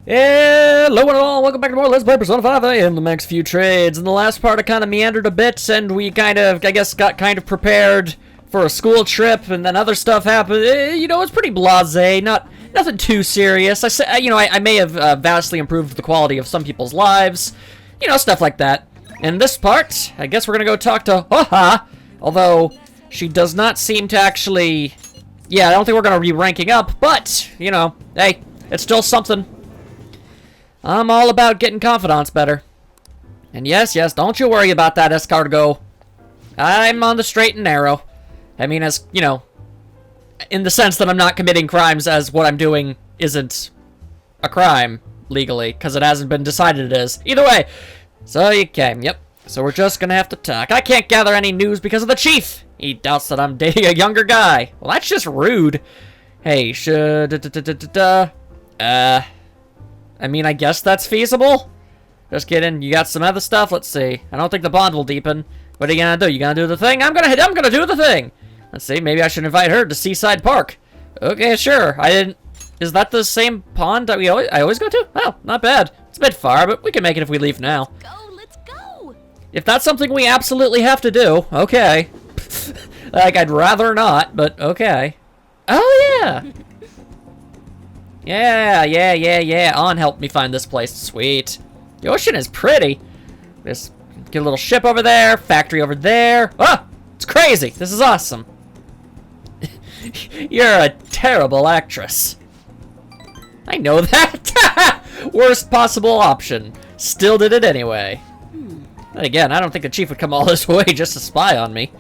Hello and all, welcome back to more Let's Play Persona 5. I am the Max Few Trades. In the last part I kind of meandered a bit and we kind of, I guess, got kind of prepared for a school trip and then other stuff happened. You know, it's pretty blasé, nothing too serious. I may have vastly improved the quality of some people's lives, you know, stuff like that. In this part, I guess we're gonna go talk to Haha, although she does not seem to actually, yeah, I don't think we're gonna be ranking up, but, you know, hey, it's still something. I'm all about getting Confidants better. And yes, don't you worry about that, escargot. I'm on the straight and narrow. I mean, as, you know, in the sense that I'm not committing crimes as what I'm doing isn't a crime, legally, because it hasn't been decided it is. Either way, so you came, yep. So we're just gonna have to talk. I can't gather any news because of the chief. He doubts that I'm dating a younger guy. Well, that's just rude. Hey, I mean, I guess that's feasible. Just kidding. You got some other stuff? Let's see. I don't think the bond will deepen. What are you gonna do? You gonna do the thing? I'm gonna do the thing. Let's see. Maybe I should invite her to Seaside Park. Okay, sure. I didn't. Is that the same pond that I always go to? Oh, not bad. It's a bit far, but we can make it if we leave now. Let's go. If that's something we absolutely have to do, okay. Like, I'd rather not, but okay. Oh yeah. Yeah. On helped me find this place. Sweet. The ocean is pretty. Just get a little ship over there, factory over there. Ah! It's crazy. This is awesome. You're a terrible actress. I know that. Worst possible option. Still did it anyway. But again, I don't think the chief would come all this way just to spy on me.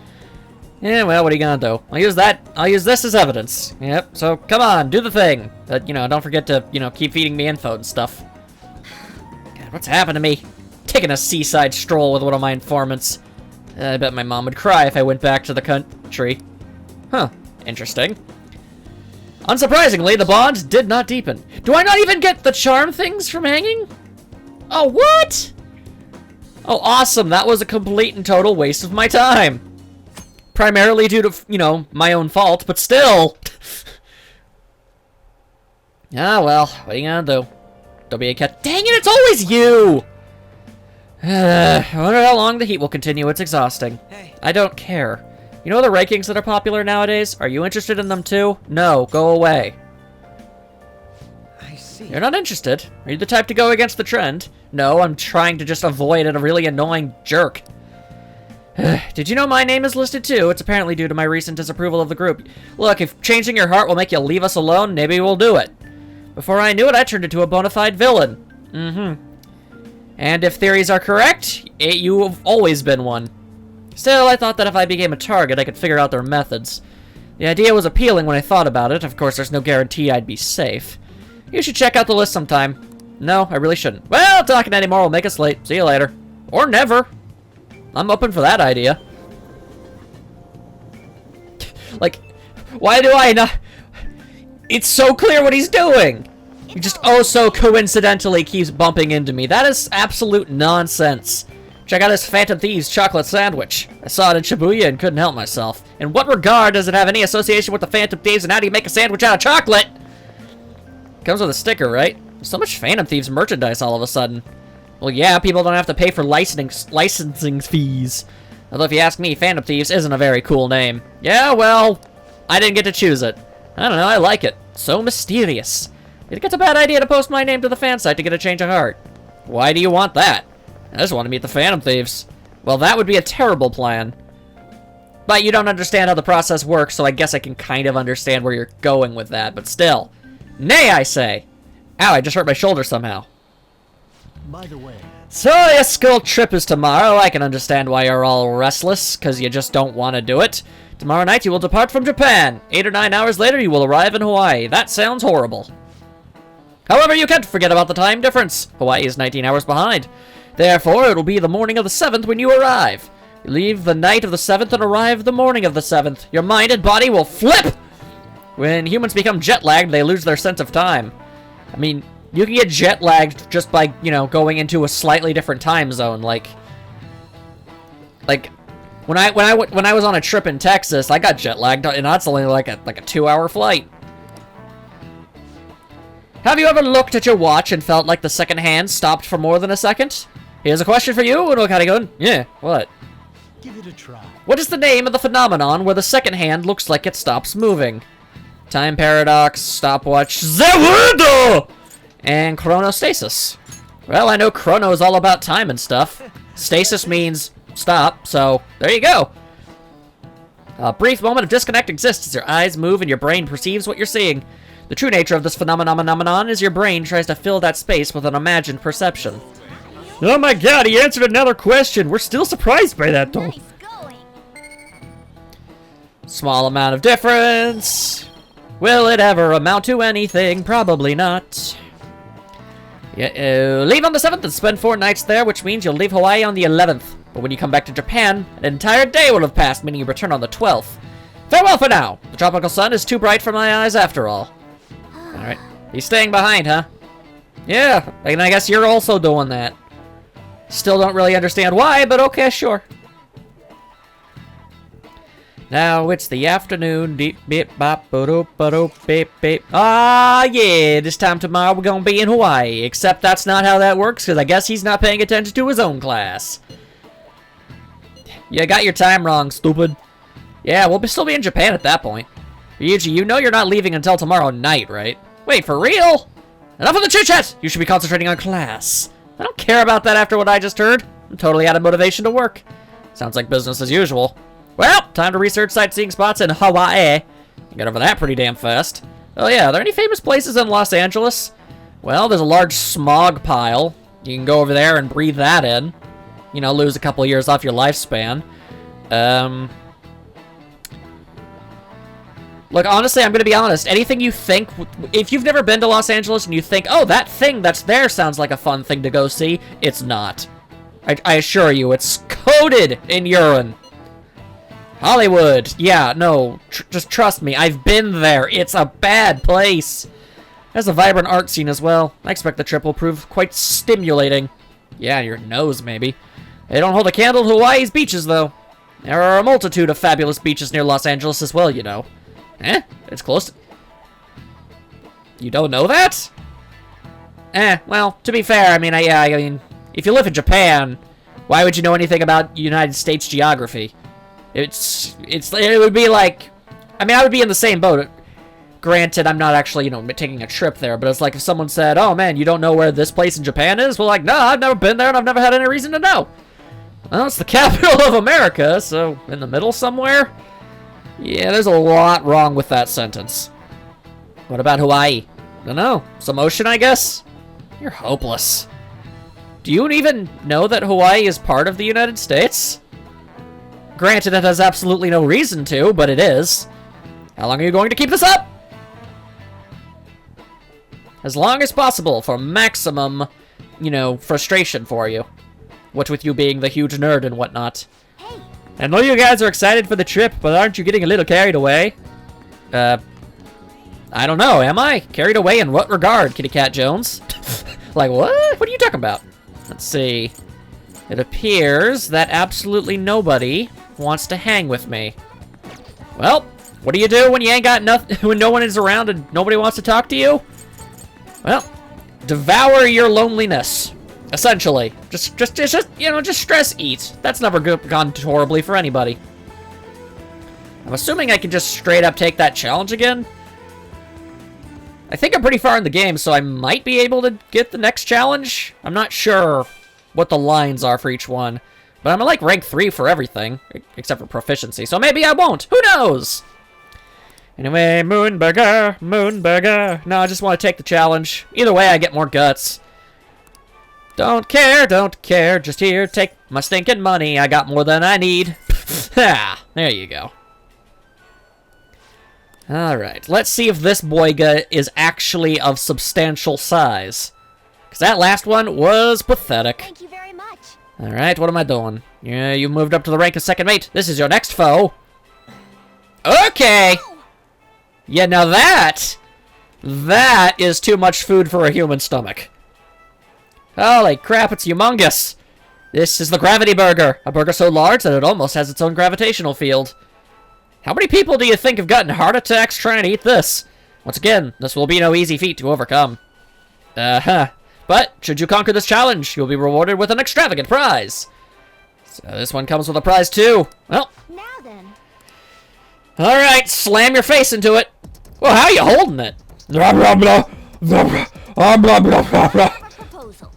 Yeah, well, what are you gonna do? I'll use this as evidence. Yep, so come on, do the thing. But, you know, don't forget to, you know, keep feeding me info and stuff. God, what's happened to me? Taking a seaside stroll with one of my informants. I bet my mom would cry if I went back to the country. Huh, interesting. Unsurprisingly, the bond did not deepen. Do I not even get the charm things from hanging? Oh, what? Oh, awesome, that was a complete and total waste of my time. Primarily due to, you know, my own fault, but still. Ah, well, what are you gonna do? Don't be a cat. Dang it, it's always you! I wonder how long the heat will continue. It's exhausting. Hey. I don't care. You know the rankings that are popular nowadays? Are you interested in them too? No, go away. I see. You're not interested? Are you the type to go against the trend? No, I'm trying to just avoid a really annoying jerk. Did you know my name is listed too? It's apparently due to my recent disapproval of the group. Look, if changing your heart will make you leave us alone, maybe we'll do it. Before I knew it, I turned into a bona fide villain. And if theories are correct, you have always been one. Still, I thought that if I became a target, I could figure out their methods. The idea was appealing when I thought about it. Of course, there's no guarantee I'd be safe. You should check out the list sometime. No, I really shouldn't. Well, talking anymore will make us late. See you later. Or never. I'm open for that idea. Like, why do I not... It's so clear what he's doing! He just so coincidentally keeps bumping into me. That is absolute nonsense. Check out this Phantom Thieves chocolate sandwich. I saw it in Shibuya and couldn't help myself. In what regard does it have any association with the Phantom Thieves, and how do you make a sandwich out of chocolate? Comes with a sticker, right? So much Phantom Thieves merchandise all of a sudden. Well, yeah, people don't have to pay for licensing fees. Although if you ask me, Phantom Thieves isn't a very cool name. Yeah, well, I didn't get to choose it. I don't know, I like it. So mysterious. You think it's a bad idea to post my name to the fan site to get a change of heart? Why do you want that? I just want to meet the Phantom Thieves. Well, that would be a terrible plan. But you don't understand how the process works, so I guess I can kind of understand where you're going with that, but still. Nay, I say! Ow, I just hurt my shoulder somehow. By the way. So, your school trip is tomorrow. I can understand why you're all restless, because you just don't want to do it. Tomorrow night you will depart from Japan. 8 or 9 hours later you will arrive in Hawaii. That sounds horrible. However, you can't forget about the time difference. Hawaii is 19 hours behind. Therefore, it will be the morning of the 7th when you arrive. You leave the night of the 7th and arrive the morning of the 7th. Your mind and body will flip! When humans become jet-lagged, they lose their sense of time. I mean... You can get jet-lagged just by, you know, going into a slightly different time zone. Like when I was on a trip in Texas, I got jet-lagged, and that's only like a 2-hour flight. Have you ever looked at your watch and felt like the second hand stopped for more than a second? Here's a question for you, and we're kind of going, yeah, what? Give it a try. What is the name of the phenomenon where the second hand looks like it stops moving? Time paradox, stopwatch, Zerudo, and chronostasis. Well, I know chrono is all about time and stuff. Stasis means stop, so there you go. A brief moment of disconnect exists as your eyes move and your brain perceives what you're seeing. The true nature of this phenomenon is your brain tries to fill that space with an imagined perception. Oh my god, he answered another question. We're still surprised by that, though. Nice going. Small amount of difference. Will it ever amount to anything? Probably not. Leave on the 7th and spend 4 nights there, which means you'll leave Hawaii on the 11th. But when you come back to Japan, an entire day will have passed, meaning you return on the 12th. Farewell for now. The tropical sun is too bright for my eyes after all. Alright. He's staying behind, huh? Yeah, and I guess you're also doing that. Still don't really understand why, but okay, sure. Now it's the afternoon. Deep beep bop ba beep beep. Ah, yeah, this time tomorrow we're gonna be in Hawaii. Except that's not how that works, because I guess he's not paying attention to his own class. You got your time wrong, stupid. Yeah, we'll still be in Japan at that point. Ryuji, you know you're not leaving until tomorrow night, right? Wait, for real? Enough of the chit-chat! You should be concentrating on class. I don't care about that after what I just heard. I'm totally out of motivation to work. Sounds like business as usual. Well, time to research sightseeing spots in Hawaii. Get over that pretty damn fast. Oh yeah, are there any famous places in Los Angeles? Well, there's a large smog pile. You can go over there and breathe that in. You know, lose a couple of years off your lifespan. Look, honestly, I'm going to be honest. Anything you think, if you've never been to Los Angeles and you think, oh, that thing that's there sounds like a fun thing to go see, it's not. I assure you, it's coated in urine. Hollywood. Yeah, no, just trust me. I've been there. It's a bad place. There's a vibrant art scene as well. I expect the trip will prove quite stimulating. Yeah, your nose, maybe. They don't hold a candle to Hawaii's beaches, though. There are a multitude of fabulous beaches near Los Angeles as well, you know. Eh? It's close to... You don't know that? Well, to be fair, I mean, if you live in Japan, why would you know anything about United States geography? It would be like... I mean, I would be in the same boat. Granted, I'm not actually, you know, taking a trip there, but it's like if someone said, oh man, you don't know where this place in Japan is? Well, like, no, I've never been there and I've never had any reason to know. Well, it's the capital of America, so in the middle somewhere? Yeah, there's a lot wrong with that sentence. What about Hawaii? I don't know. Some ocean, I guess? You're hopeless. Do you even know that Hawaii is part of the United States? Granted, it has absolutely no reason to, but it is. How long are you going to keep this up? As long as possible for maximum, you know, frustration for you. What with you being the huge nerd and whatnot. Hey. I know you guys are excited for the trip, but aren't you getting a little carried away? I don't know, am I? Carried away in what regard, Kitty Cat Jones? Like, what? What are you talking about? Let's see. It appears that absolutely nobody wants to hang with me. Well, what do you do when you ain't got nothing, when no one is around and nobody wants to talk to you? Well, devour your loneliness. Essentially, just you know, just stress eat. That's never gone horribly for anybody. I'm assuming I can just straight up take that challenge again. I think I'm pretty far in the game, so I might be able to get the next challenge. I'm not sure what the lines are for each one, but I'm like rank 3 for everything, except for proficiency, so maybe I won't. Who knows? Anyway, Moonburger. No, I just want to take the challenge. Either way, I get more guts. Don't care, just here, take my stinking money. I got more than I need. Ha! There you go. Alright, let's see if this boyga is actually of substantial size. Because that last one was pathetic. Thank you very much. Alright, what am I doing? Yeah, you moved up to the rank of second mate. This is your next foe. Okay! Yeah, now that is too much food for a human stomach. Holy crap, it's humongous. This is the Gravity Burger. A burger so large that it almost has its own gravitational field. How many people do you think have gotten heart attacks trying to eat this? Once again, this will be no easy feat to overcome. But, should you conquer this challenge, you'll be rewarded with an extravagant prize. So this one comes with a prize too. Well. Now then. Alright, slam your face into it. Well, how are you holding it? Blah, blah, blah. Blah, blah, blah, blah, blah.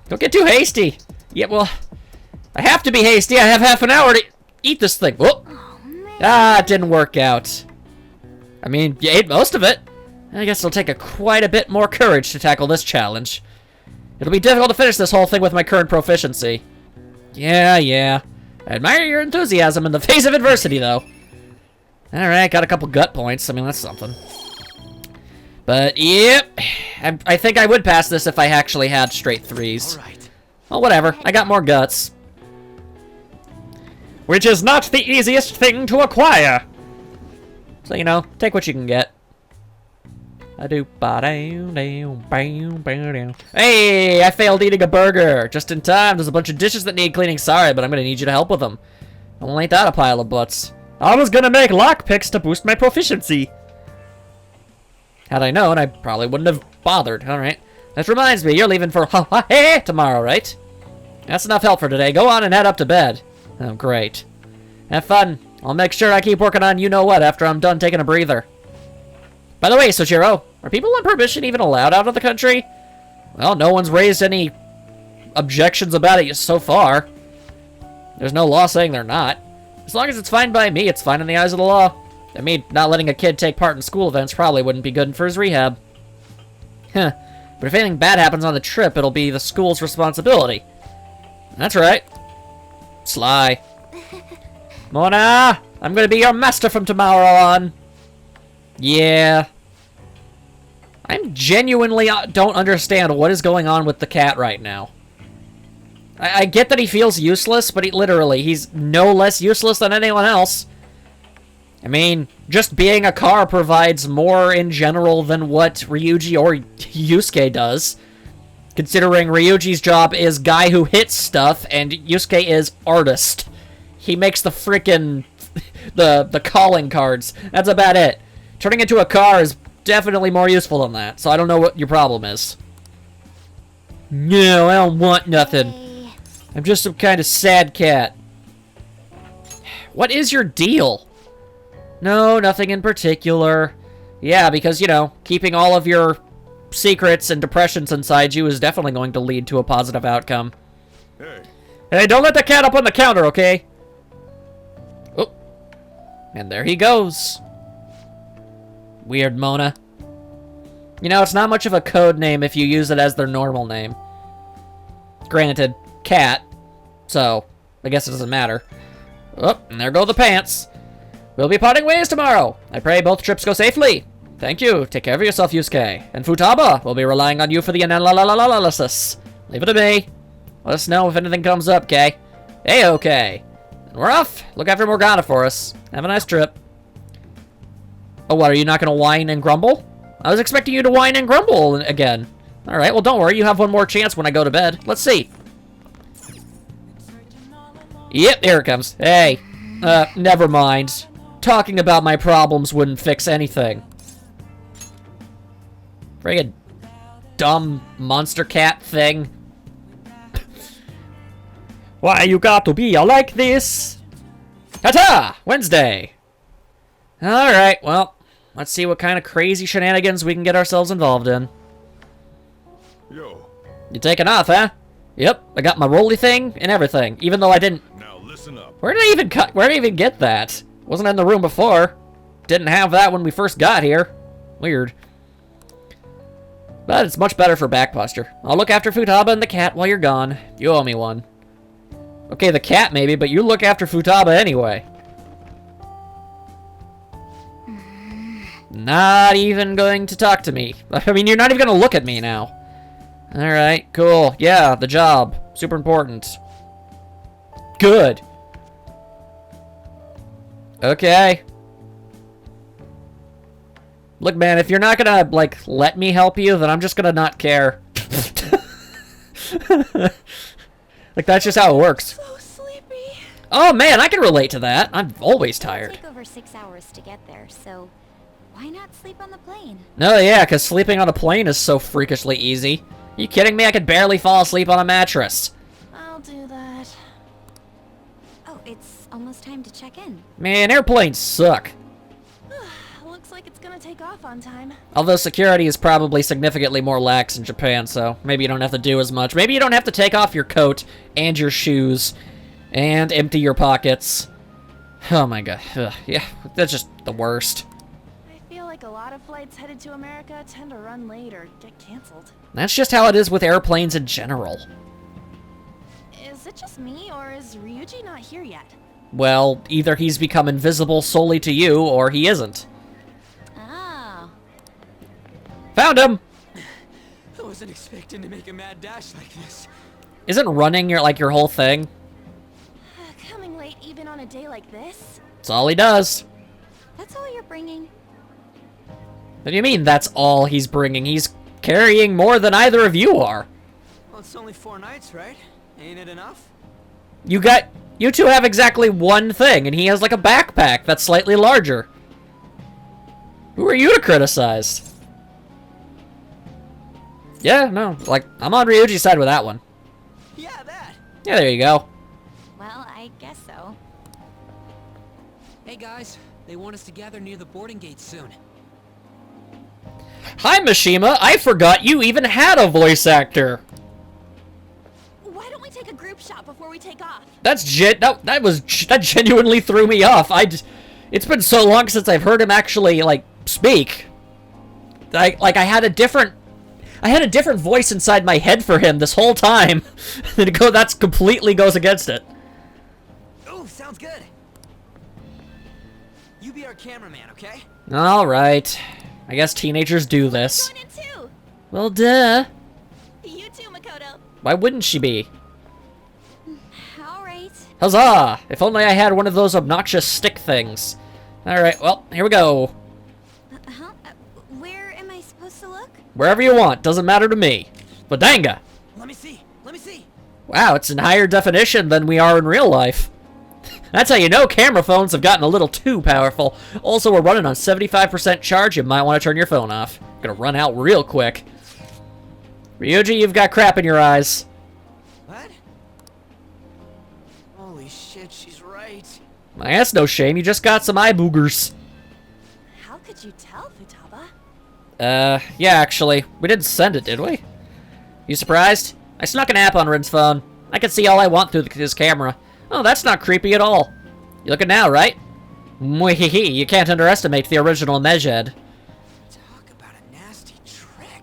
Don't get too hasty. Yeah, well, I have to be hasty. I have half an hour to eat this thing. Whoop. It didn't work out. I mean, you ate most of it. I guess it'll take quite a bit more courage to tackle this challenge. It'll be difficult to finish this whole thing with my current proficiency. Yeah. I admire your enthusiasm in the face of adversity, though. Alright, got a couple gut points. I mean, that's something. But, yep. I think I would pass this if I actually had straight 3s. Alright. Well, whatever. I got more guts. Which is not the easiest thing to acquire. So, you know, take what you can get. Hey, I failed eating a burger. Just in time. There's a bunch of dishes that need cleaning. Sorry, but I'm gonna need you to help with them. Well, ain't that a pile of butts? I was gonna make lockpicks to boost my proficiency. Had I known, I probably wouldn't have bothered. Alright. That reminds me, you're leaving for Hawaii tomorrow, right? That's enough help for today. Go on and head up to bed. Oh, great. Have fun. I'll make sure I keep working on you-know-what after I'm done taking a breather. By the way, Soichiro, are people on permission even allowed out of the country? Well, no one's raised any objections about it so far. There's no law saying they're not. As long as it's fine by me, it's fine in the eyes of the law. I mean, not letting a kid take part in school events probably wouldn't be good for his rehab. Huh. But if anything bad happens on the trip, it'll be the school's responsibility. That's right. Sly. Mona, I'm gonna be your master from tomorrow on. Yeah. I'm genuinely don't understand what is going on with the cat right now. I get that he feels useless, but he's no less useless than anyone else. I mean, just being a car provides more in general than what Ryuji or Yusuke does. Considering Ryuji's job is guy who hits stuff, and Yusuke is artist. He makes the frickin' the calling cards. That's about it. Turning into a car is definitely more useful than that, so I don't know what your problem is. No, I don't want nothing. I'm just some kind of sad cat. What is your deal? No, nothing in particular. Yeah, because, you know, keeping all of your secrets and depressions inside you is definitely going to lead to a positive outcome. Hey, don't let the cat up on the counter, okay? Oh. And there he goes. Weird Mona. You know, it's not much of a code name if you use it as their normal name. Granted, cat, so I guess it doesn't matter. Oh, and there go the pants. We'll be parting ways tomorrow. I pray both trips go safely. Thank you. Take care of yourself, Yusuke. And Futaba, we'll be relying on you for the analysis. Leave it to me. Let us know if anything comes up, okay? Hey, okay. And we're off. Look after Morgana for us. Have a nice trip. Oh, what, are you not going to whine and grumble? I was expecting you to whine and grumble again. Alright, well, don't worry. You have one more chance when I go to bed. Let's see. Yep, here it comes. Hey. Never mind. Talking about my problems wouldn't fix anything. Friggin' dumb monster cat thing. Why you got to be like this? Ta-ta! Wednesday! Alright, well, let's see what kind of crazy shenanigans we can get ourselves involved in. Yo. You taking off, huh? Yep, I got my rolly thing and everything, even though I didn't... Now listen up. Where did I even get that? Wasn't in the room before. Didn't have that when we first got here. Weird. But it's much better for back posture. I'll look after Futaba and the cat while you're gone. You owe me one. Okay, the cat maybe, but you look after Futaba anyway. Not even going to talk to me. I mean, you're not even going to look at me now. Alright, cool. Yeah, the job. Super important. Good. Okay. Look, man, if you're not gonna, like, let me help you, then I'm just gonna not care. Like, that's just how it works. So sleepy. Oh, man, I can relate to that. I'm always tired. It'll take over 6 hours to get there, so why not sleep on the plane? No, yeah, because sleeping on a plane is so freakishly easy. You kidding me? I could barely fall asleep on a mattress. I'll do that. Oh, it's almost time to check in. Man, airplanes suck. Looks like it's gonna take off on time. Although security is probably significantly more lax in Japan, so maybe you don't have to do as much. Maybe you don't have to take off your coat and your shoes and empty your pockets. Oh my god. Ugh, yeah, that's just the worst. I feel like a lot of flights headed to America tend to run late or get canceled. That's just how it is with airplanes in general. Is it just me, or is Ryuji not here yet? Well, either he's become invisible solely to you, or he isn't. Oh. Found him! I wasn't expecting to make a mad dash like this. Isn't running your whole thing? Coming late even on a day like this? That's all he does. That's all you're bringing? What do you mean that's all he's bringing? He's carrying more than either of you are. Well, it's only 4 nights, right? Ain't it enough? You two have exactly one thing, and he has like a backpack that's slightly larger. Who are you to criticize? Yeah, no, like, I'm on Ryuji's side with that one. Yeah, that. Yeah, there you go. Well, I guess so. Hey guys, they want us to gather near the boarding gate soon. Hi, Mishima, I forgot you even had a voice actor. Why don't we take a group shot before we take off? That genuinely threw me off. It's been so long since I've heard him actually, like, speak. I had a different voice inside my head for him this whole time. That completely goes against it. Oh, sounds good. You be our cameraman, okay? Alright. I guess teenagers do this. Going in too. Well, duh. You too, Makoto. Why wouldn't she be? All right. Huzzah! If only I had one of those obnoxious stick things. Alright, well, here we go. Where am I supposed to look? Wherever you want, doesn't matter to me. But danga! Let me see. Let me see. Wow, it's in higher definition than we are in real life. That's how you know camera phones have gotten a little too powerful. Also, we're running on 75% charge. You might want to turn your phone off. Gonna run out real quick. Ryuji, you've got crap in your eyes. What? Holy shit, she's right. That's no shame. You just got some eye boogers. How could you tell, Futaba? Yeah, actually. We didn't send it, did we? You surprised? I snuck an app on Rin's phone. I can see all I want through his camera. Oh, that's not creepy at all. You looking now, right? Mwehehe, you can't underestimate the original Mejed. Talk about a nasty trick.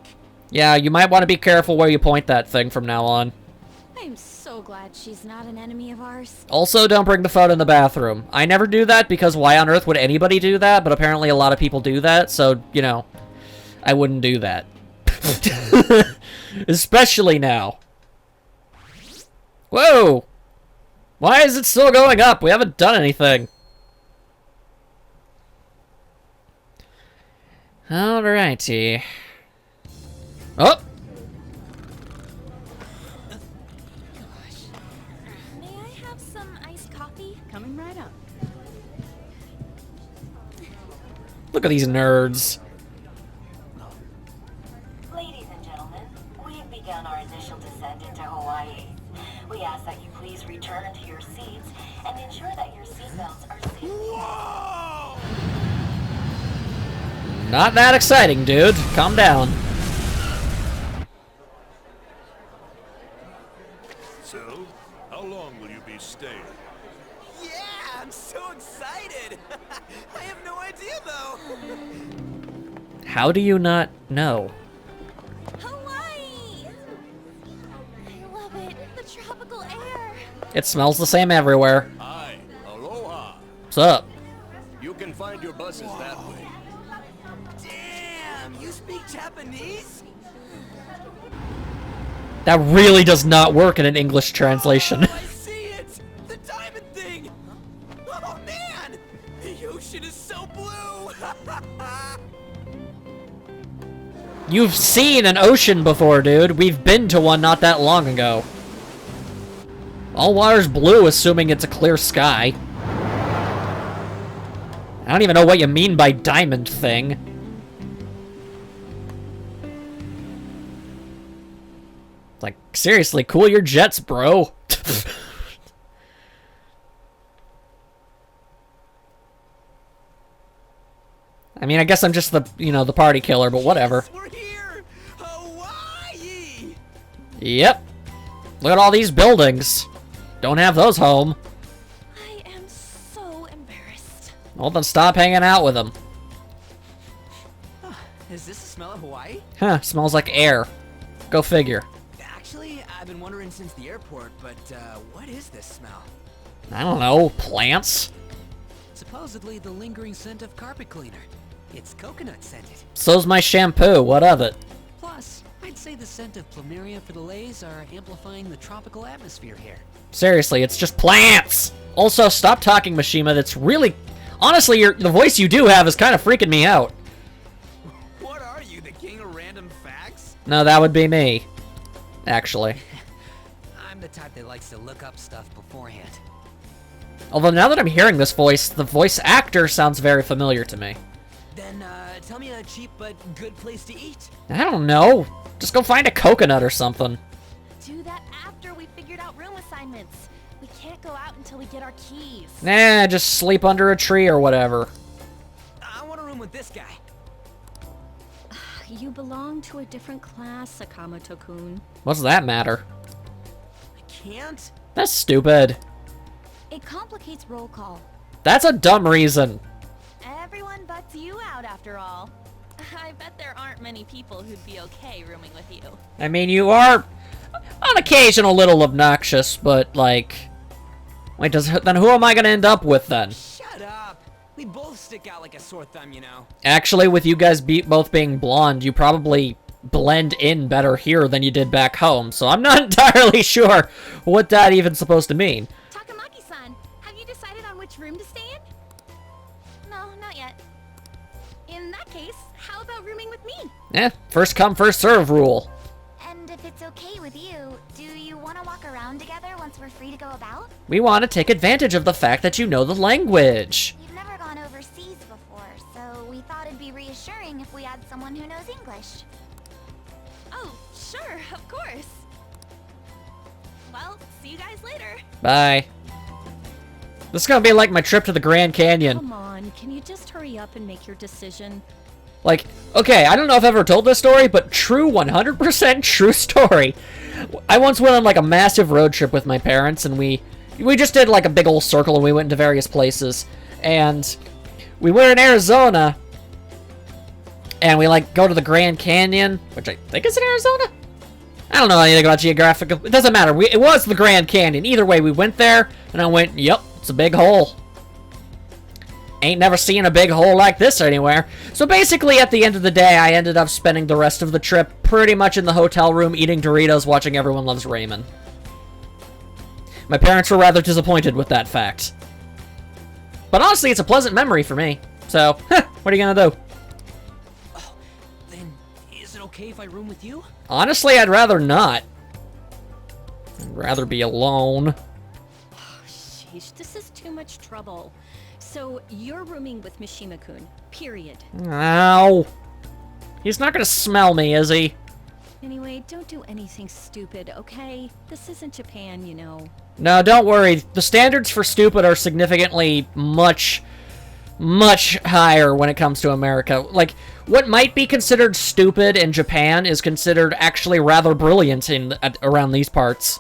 Yeah, you might want to be careful where you point that thing from now on. I'm so glad she's not an enemy of ours. Also, don't bring the phone in the bathroom. I never do that because why on earth would anybody do that? But apparently a lot of people do that, so, you know, I wouldn't do that. Especially now. Whoa! Why is it still going up? We haven't done anything. Alrighty. Oh! May I have some iced coffee? Coming right up. Look at these nerds. Ladies and gentlemen, we have begun our initial descent into Hawaii. We ask that you please return to your seats and ensure that your seatbelts are safely... Whoa! Not that exciting, dude. Calm down. So, how long will you be staying? Yeah, I'm so excited. I have no idea though. How do you not know? Hawaii! I love it. The tropical air. It smells the same everywhere. Hi, aloha. What's up? You can find your buses that way. Damn, you speak Japanese? That really does not work in an English translation. Oh, I see it. The diamond thing. Oh man, the ocean is so blue. You've seen an ocean before, dude. We've been to one not that long ago. All water's blue, assuming it's a clear sky. I don't even know what you mean by diamond thing. Like, seriously, cool your jets, bro. I mean, I guess I'm just the, you know, the party killer, but whatever. Yes, we're here! Hawaii! Yep. Look at all these buildings. Don't have those home. I am so embarrassed. Well, then stop hanging out with them. Is this the smell of Hawaii? Huh, smells like air. Go figure. Actually, I've been wondering since the airport, but what is this smell? I don't know, plants? Supposedly the lingering scent of carpet cleaner. It's coconut scented. So's my shampoo, what of it? Plus, I'd say the scent of plumeria fritillae are amplifying the tropical atmosphere here. Seriously, it's just plants! Also, stop talking, Mishima, that's really... Honestly, the voice you do have is kind of freaking me out. What are you, the king of random facts? No, that would be me. Actually. I'm the type that likes to look up stuff beforehand. Although now that I'm hearing this voice, the voice actor sounds very familiar to me. Then, tell me a cheap but good place to eat. I don't know. Just go find a coconut or something. Do that after we figured out room assignments. We can't go out until we get our keys. Nah, just sleep under a tree or whatever. I want a room with this guy. You belong to a different class, Sakamoto-kun. What's that matter? I can't? That's stupid. It complicates roll call. That's a dumb reason. Everyone butts you out after all. I bet there aren't many people who'd be okay rooming with you. I mean, you are, on occasion, a little obnoxious, but, like... Wait, then who am I gonna end up with, then? Shut up. We both stick out like a sore thumb, you know. Actually, with you guys both being blonde, you probably blend in better here than you did back home, so I'm not entirely sure what that even's supposed to mean. Takamaki-san, have you decided on which room to stay in? No, not yet. In that case, how about rooming with me? First come, first serve rule. And if it's okay with you, do you want to walk around together once we're free to go about? We want to take advantage of the fact that you know the language. You've never gone overseas before, so we thought it'd be reassuring if we had someone who knows English. Oh, sure, of course. Well, see you guys later. Bye. This is gonna be like my trip to the Grand Canyon. Come on, can you just hurry up and make your decision? Like, okay, I don't know if I've ever told this story, but true, 100% true story. I once went on, like, a massive road trip with my parents, and we just did, like, a big old circle, and we went into various places. And we were in Arizona, and we, like, go to the Grand Canyon, which I think is in Arizona? I don't know anything about geographic. It doesn't matter. It was the Grand Canyon. Either way, we went there, and I went, yep, it's a big hole. Ain't never seen a big hole like this anywhere. So basically, at the end of the day, I ended up spending the rest of the trip pretty much in the hotel room, eating Doritos, watching Everyone Loves Raymond. My parents were rather disappointed with that fact. But honestly, it's a pleasant memory for me. So, what are you gonna do? Oh, then is it okay if I room with you? Honestly, I'd rather not. I'd rather be alone. Sheesh, this is too much trouble. So, you're rooming with Mishima-kun, period. Ow. He's not gonna smell me, is he? Anyway, don't do anything stupid, okay? This isn't Japan, you know. No, don't worry. The standards for stupid are significantly much higher when it comes to America. Like, what might be considered stupid in Japan is considered actually rather brilliant around these parts.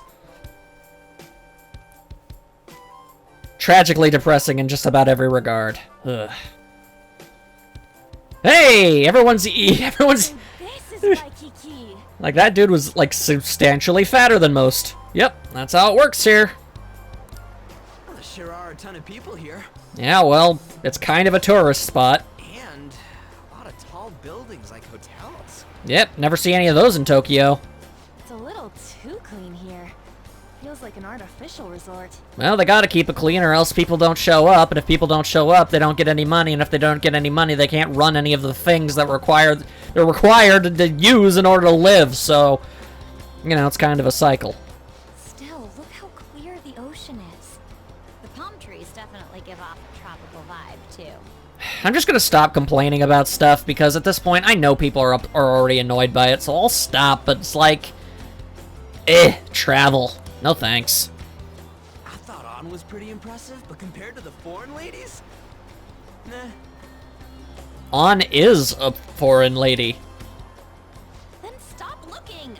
Tragically depressing in just about every regard. Ugh. Hey, everyone's This is Waikiki. like that dude was like substantially fatter than most. Yep, that's how it works here. Well, there sure are a ton of people here. Yeah, well, it's kind of a tourist spot. And a lot of tall buildings like hotels. Yep, never see any of those in Tokyo. It's a little too clean here. Feels like an artificial resort. Well, they gotta keep it clean or else people don't show up, and if people don't show up, they don't get any money, and if they don't get any money, they can't run any of the things that they're required to use in order to live, so, you know, it's kind of a cycle. Still, look how clear the ocean is. The palm trees definitely give off a tropical vibe, too. I'm just gonna stop complaining about stuff, because at this point, I know people are already annoyed by it, so I'll stop, but it's like... Travel. No thanks. I thought On was pretty impressive, but compared to the foreign ladies? Nah. On is a foreign lady. Then stop looking.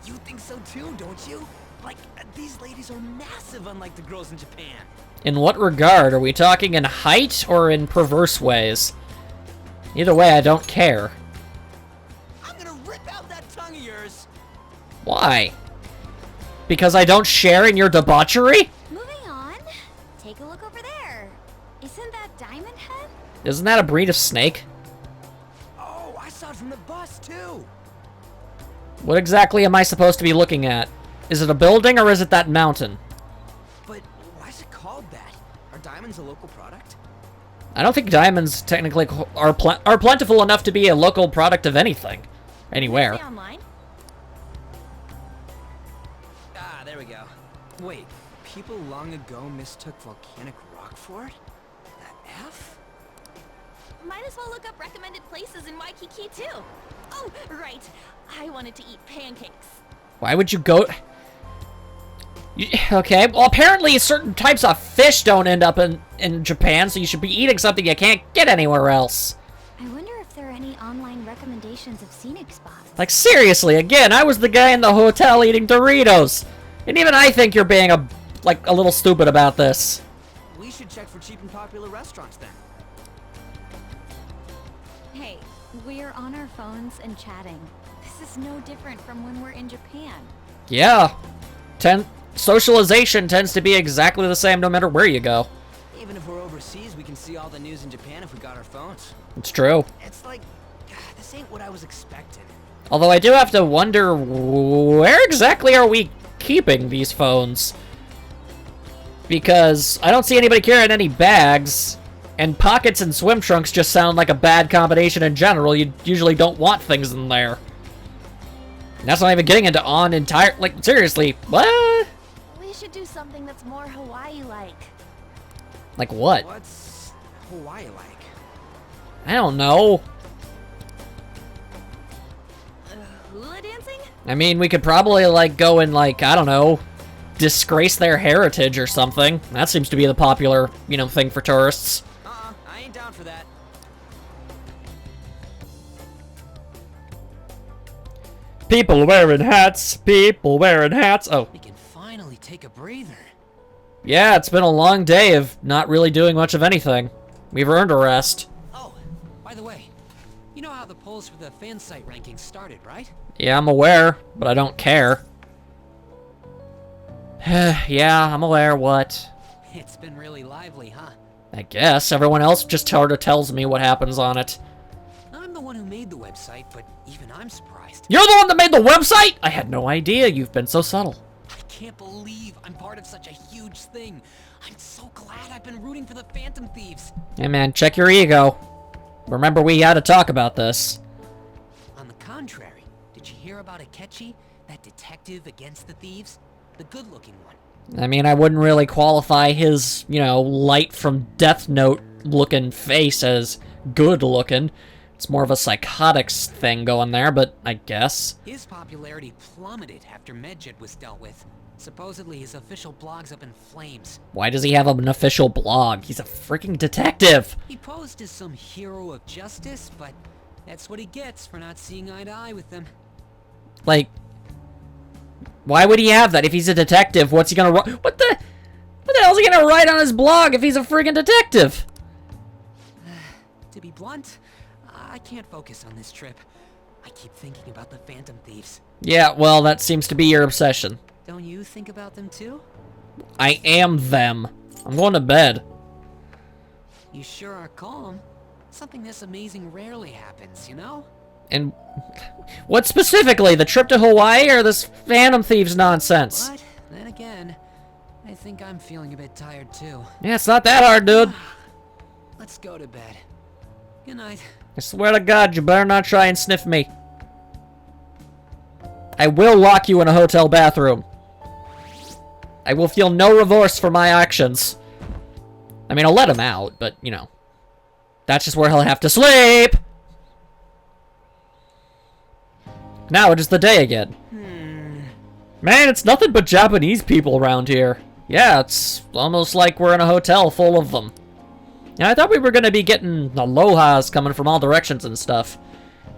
You think so too, don't you? Like, these ladies are massive unlike the girls in Japan. In what regard? Are we talking in height or in perverse ways? Either way, I don't care. I'm gonna rip out that tongue of yours. Why? Because I don't share in your debauchery? Moving on. Take a look over there. Isn't that Diamond Head? Isn't that a breed of snake? Oh, I saw it from the bus too. What exactly am I supposed to be looking at? Is it a building or is it that mountain? But why is it called that? Are diamonds a local product? I don't think diamonds technically are plentiful enough to be a local product of anything. Anywhere. Stay online. Ah, there we go. Wait, people long ago mistook volcanic rock for it? That F? Might as well look up recommended places in Waikiki too. Oh, right. I wanted to eat pancakes. Why would you go... Okay, well apparently certain types of fish don't end up in Japan, so you should be eating something you can't get anywhere else. I wonder if there are any online recommendations of scenic spots. Like seriously, again, I was the guy in the hotel eating Doritos. And even I think you're being a little stupid about this. We should check for cheap and popular restaurants then. Hey, we're on our phones and chatting. This is no different from when we're in Japan. Yeah. Socialization tends to be exactly the same no matter where you go. Even if we're overseas, we can see all the news in Japan if we got our phones. It's true. It's like, this ain't what I was expecting. Although I do have to wonder, where exactly are we keeping these phones? Because I don't see anybody carrying any bags, and pockets and swim trunks just sound like a bad combination in general. You usually don't want things in there. And that's not even getting into like, seriously, what? We should do something that's more Hawaii-like. Like what? What's Hawaii like? I don't know. Hula dancing? I mean, we could probably, like, go and, like, I don't know, disgrace their heritage or something. That seems to be the popular, thing for tourists. I ain't down for that. People wearing hats, people wearing hats. Oh. We can finally take a breather. Yeah, it's been a long day of not really doing much of anything. We've earned a rest. Oh, by the way, you know how the polls for the fan site rankings started, right? Yeah, I'm aware, but I don't care. Yeah, I'm aware, what? It's been really lively, huh? I guess. Everyone else just sort of tells me what happens on it. I'm the one who made the website, but even I'm surprised. You're the one that made the website?! I had no idea. You've been so subtle. I can't believe I'm part of such a huge thing. I'm so glad I've been rooting for the Phantom Thieves. Hey man, check your ego. Remember, we had to talk about this. On the contrary, did you hear about Akechi, that detective against the thieves? The good-looking one. I mean, I wouldn't really qualify his, light from Death Note looking face as good looking. It's more of a psychotics thing going there, but I guess. His popularity plummeted after Medjed was dealt with. Supposedly his official blog's up in flames. Why does he have an official blog? He's a freaking detective! He posed as some hero of justice, but that's what he gets for not seeing eye to eye with them. Like, why would he have that? If he's a detective, what's he gonna write? What the hell's he gonna write on his blog if he's a freaking detective? To be blunt, I can't focus on this trip. I keep thinking about the Phantom Thieves. Yeah, well, that seems to be your obsession. Don't you think about them too? I am them. I'm going to bed. You sure are calm. Something this amazing rarely happens, you know? And what specifically? The trip to Hawaii or this Phantom Thieves nonsense? But then again, I think I'm feeling a bit tired too. Yeah, it's not that hard, dude. Let's go to bed. Good night. I swear to God, you better not try and sniff me. I will lock you in a hotel bathroom. I will feel no remorse for my actions. I mean, I'll let him out, but, that's just where he'll have to sleep! Now it is the day again. Man, it's nothing but Japanese people around here. Yeah, it's almost like we're in a hotel full of them. Yeah, I thought we were gonna be getting alohas coming from all directions and stuff.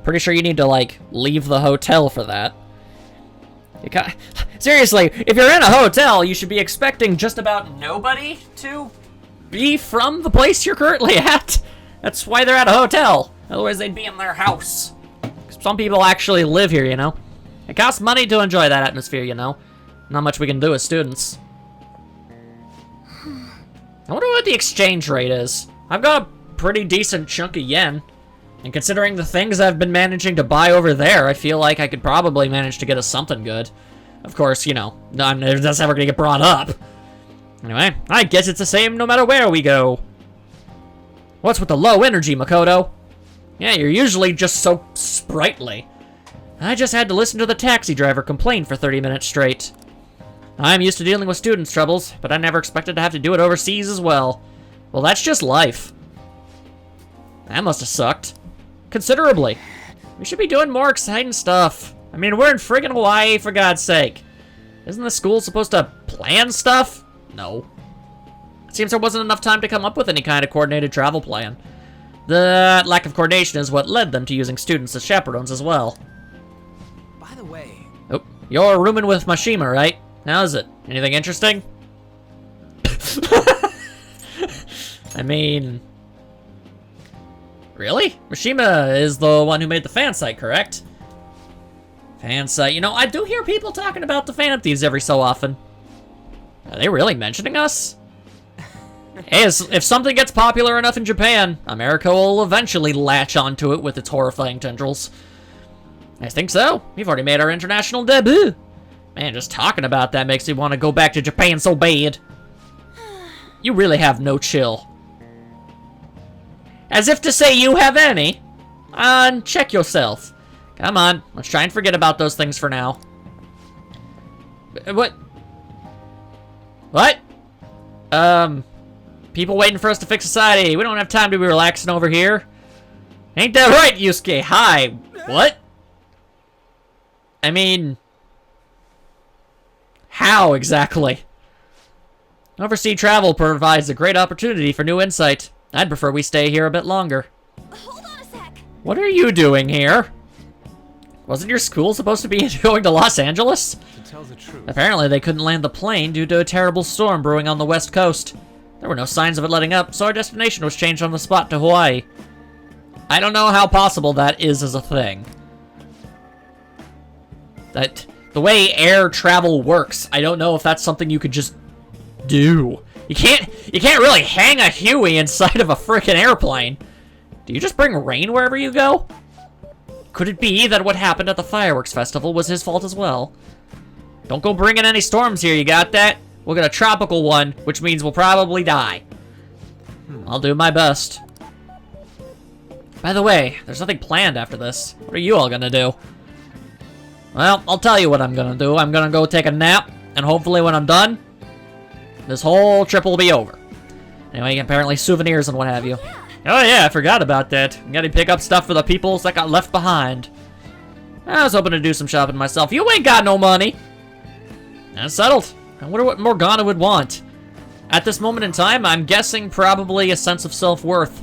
Pretty sure you need to, like, leave the hotel for that. Seriously, if you're in a hotel, you should be expecting just about nobody to be from the place you're currently at. That's why they're at a hotel. Otherwise, they'd be in their house. Some people actually live here, you know? It costs money to enjoy that atmosphere, you know? Not much we can do as students. I wonder what the exchange rate is. I've got a pretty decent chunk of yen. And considering the things I've been managing to buy over there, I feel like I could probably manage to get us something good. Of course, you know, that's never gonna get brought up. Anyway, I guess it's the same no matter where we go. What's with the low energy, Makoto? Yeah, you're usually just so sprightly. I just had to listen to the taxi driver complain for 30 minutes straight. I'm used to dealing with students' troubles, but I never expected to have to do it overseas as well. Well, that's just life. That must have sucked. Considerably. We should be doing more exciting stuff. I mean, we're in friggin' Hawaii, for God's sake. Isn't the school supposed to plan stuff? No. It seems there wasn't enough time to come up with any kind of coordinated travel plan. The lack of coordination is what led them to using students as chaperones as well. By the way... Oh, you're rooming with Mashima, right? How's it? Anything interesting? I mean... Really? Mashima is the one who made the fan site, correct? Fan site. You know, I do hear people talking about the fan thieves every so often. Are they really mentioning us? Hey, if something gets popular enough in Japan, America will eventually latch onto it with its horrifying tendrils. I think so. We've already made our international debut. Man, just talking about that makes me want to go back to Japan so bad. You really have no chill. As if to say you have any. Check yourself. Come on, let's try and forget about those things for now. What? What? People waiting for us to fix society. We don't have time to be relaxing over here. Ain't that right, Yusuke? Hi. What? I mean... How exactly? Overseas travel provides a great opportunity for new insight. I'd prefer we stay here a bit longer. Hold on a sec. What are you doing here? Wasn't your school supposed to be going to Los Angeles? To tell the truth... Apparently they couldn't land the plane due to a terrible storm brewing on the west coast. There were no signs of it letting up, so our destination was changed on the spot to Hawaii. I don't know how possible that is as a thing. The way air travel works, I don't know if that's something you could just do. You can't really hang a Huey inside of a frickin' airplane. Do you just bring rain wherever you go? Could it be that what happened at the fireworks festival was his fault as well? Don't go bringing any storms here, you got that? We'll get a tropical one, which means we'll probably die. I'll do my best. By the way, there's nothing planned after this. What are you all gonna do? Well, I'll tell you what I'm gonna do. I'm gonna go take a nap, and hopefully when I'm done, this whole trip will be over. Anyway, apparently souvenirs and what have you. Oh yeah, I forgot about that. I gotta pick up stuff for the peoples that got left behind. I was hoping to do some shopping myself. You ain't got no money! That's settled. I wonder what Morgana would want. At this moment in time, I'm guessing probably a sense of self-worth.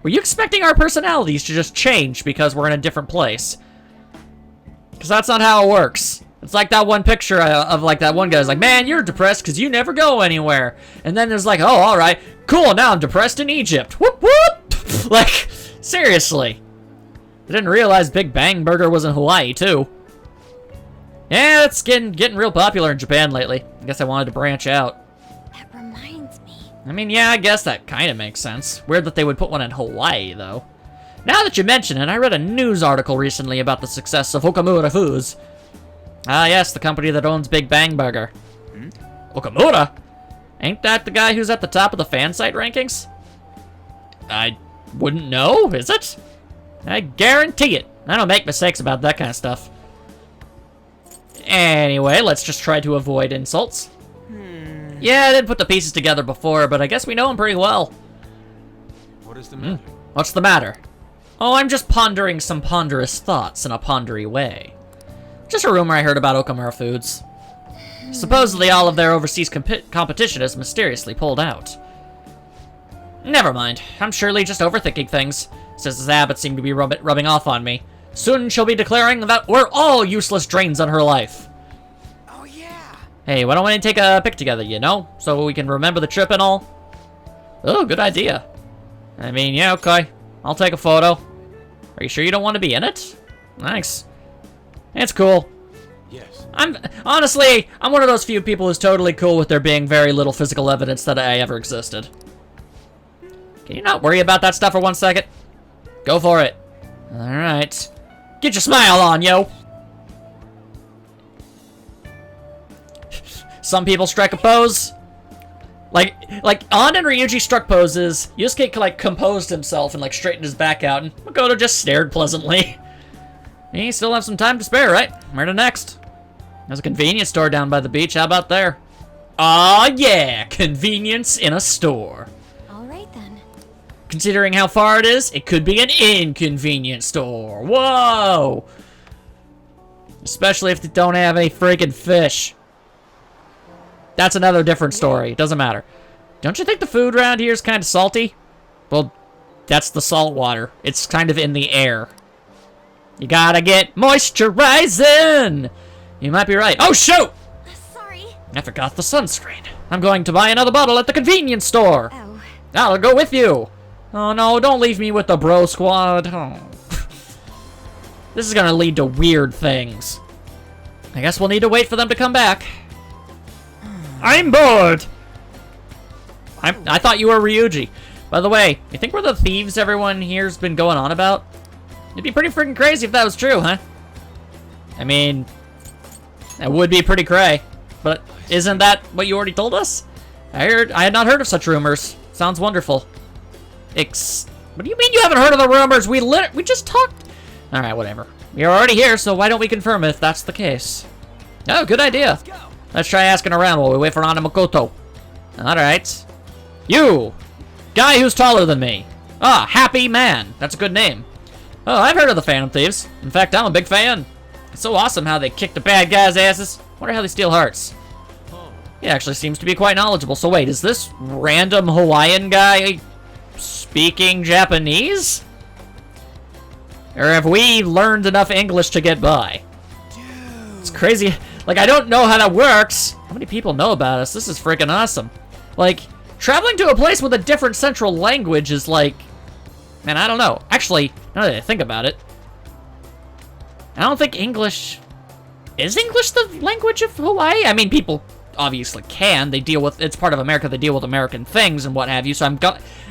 Were you expecting our personalities to just change because we're in a different place? Because that's not how it works. It's like that one picture of like that one guy's like, man, you're depressed because you never go anywhere. And then there's like, oh, all right, cool, now I'm depressed in Egypt. Whoop, whoop. Like, seriously. I didn't realize Big Bang Burger was in Hawaii, too. Yeah, it's getting real popular in Japan lately. I guess I wanted to branch out. That reminds me. I mean, yeah, I guess that kind of makes sense. Weird that they would put one in Hawaii, though. Now that you mention it, I read a news article recently about the success of Okamura Foods. Ah, yes, the company that owns Big Bang Burger. Okamura? Ain't that the guy who's at the top of the fan site rankings? I wouldn't know, is it? I guarantee it. I don't make mistakes about that kind of stuff. Anyway, let's just try to avoid insults. Yeah, I didn't put the pieces together before, but I guess we know him pretty well. What is the matter? What's the matter? Oh, I'm just pondering some ponderous thoughts in a pondery way. Just a rumor I heard about Okamura Foods. Supposedly all of their overseas competition is mysteriously pulled out. Never mind. I'm surely just overthinking things, since his habits seem to be rubbing off on me. Soon she'll be declaring that we're all useless drains on her life. Oh, yeah. Hey, why don't we take a pic together, you know? So we can remember the trip and all? Oh, good idea. I mean, yeah, okay. I'll take a photo. Are you sure you don't want to be in it? Thanks. It's cool. Yes. Honestly, I'm one of those few people who's totally cool with there being very little physical evidence that I ever existed. Can you not worry about that stuff for 1 second? Go for it. Alright. Get your smile on, yo! Some people strike a pose. Like An and Ryuji struck poses. Yusuke, like, composed himself and, like, straightened his back out, and Makoto just stared pleasantly. You still have some time to spare, right? Where to next? There's a convenience store down by the beach. How about there? Aw, yeah! Convenience in a store. Alright then. Considering how far it is, it could be an inconvenience store. Whoa! Especially if they don't have any freaking fish. That's another different story. Doesn't matter. Don't you think the food around here is kind of salty? Well, that's the salt water. It's kind of in the air. You gotta get moisturizing! You might be right. Oh, shoot! Sorry. I forgot the sunscreen. I'm going to buy another bottle at the convenience store. Oh. I'll go with you. Oh, no, don't leave me with the bro squad. Oh. This is gonna lead to weird things. I guess we'll need to wait for them to come back. I'm bored! I thought you were Ryuji. By the way, you think we're the thieves everyone here's been going on about? It'd be pretty freaking crazy if that was true, huh? I mean, that would be pretty cray. But isn't that what you already told us? I had not heard of such rumors. Sounds wonderful. What do you mean you haven't heard of the rumors? We just talked. All right, whatever. You're already here, so why don't we confirm if that's the case? Oh, good idea. Let's try asking around while we wait for Anna Makoto. Alright. You! Guy who's taller than me. Ah, Happy Man. That's a good name. Oh, I've heard of the Phantom Thieves. In fact, I'm a big fan. It's so awesome how they kick the bad guys' asses. Wonder how they steal hearts. He actually seems to be quite knowledgeable. So wait, is this random Hawaiian guy speaking Japanese? Or have we learned enough English to get by? It's crazy. Like, I don't know how that works. How many people know about us? This is freaking awesome. Like, traveling to a place with a different central language is like... Man, I don't know. Actually, now that I think about it, I don't think English... Is English the language of Hawaii? I mean, people obviously can. They deal with... It's part of America. They deal with American things and what have you. So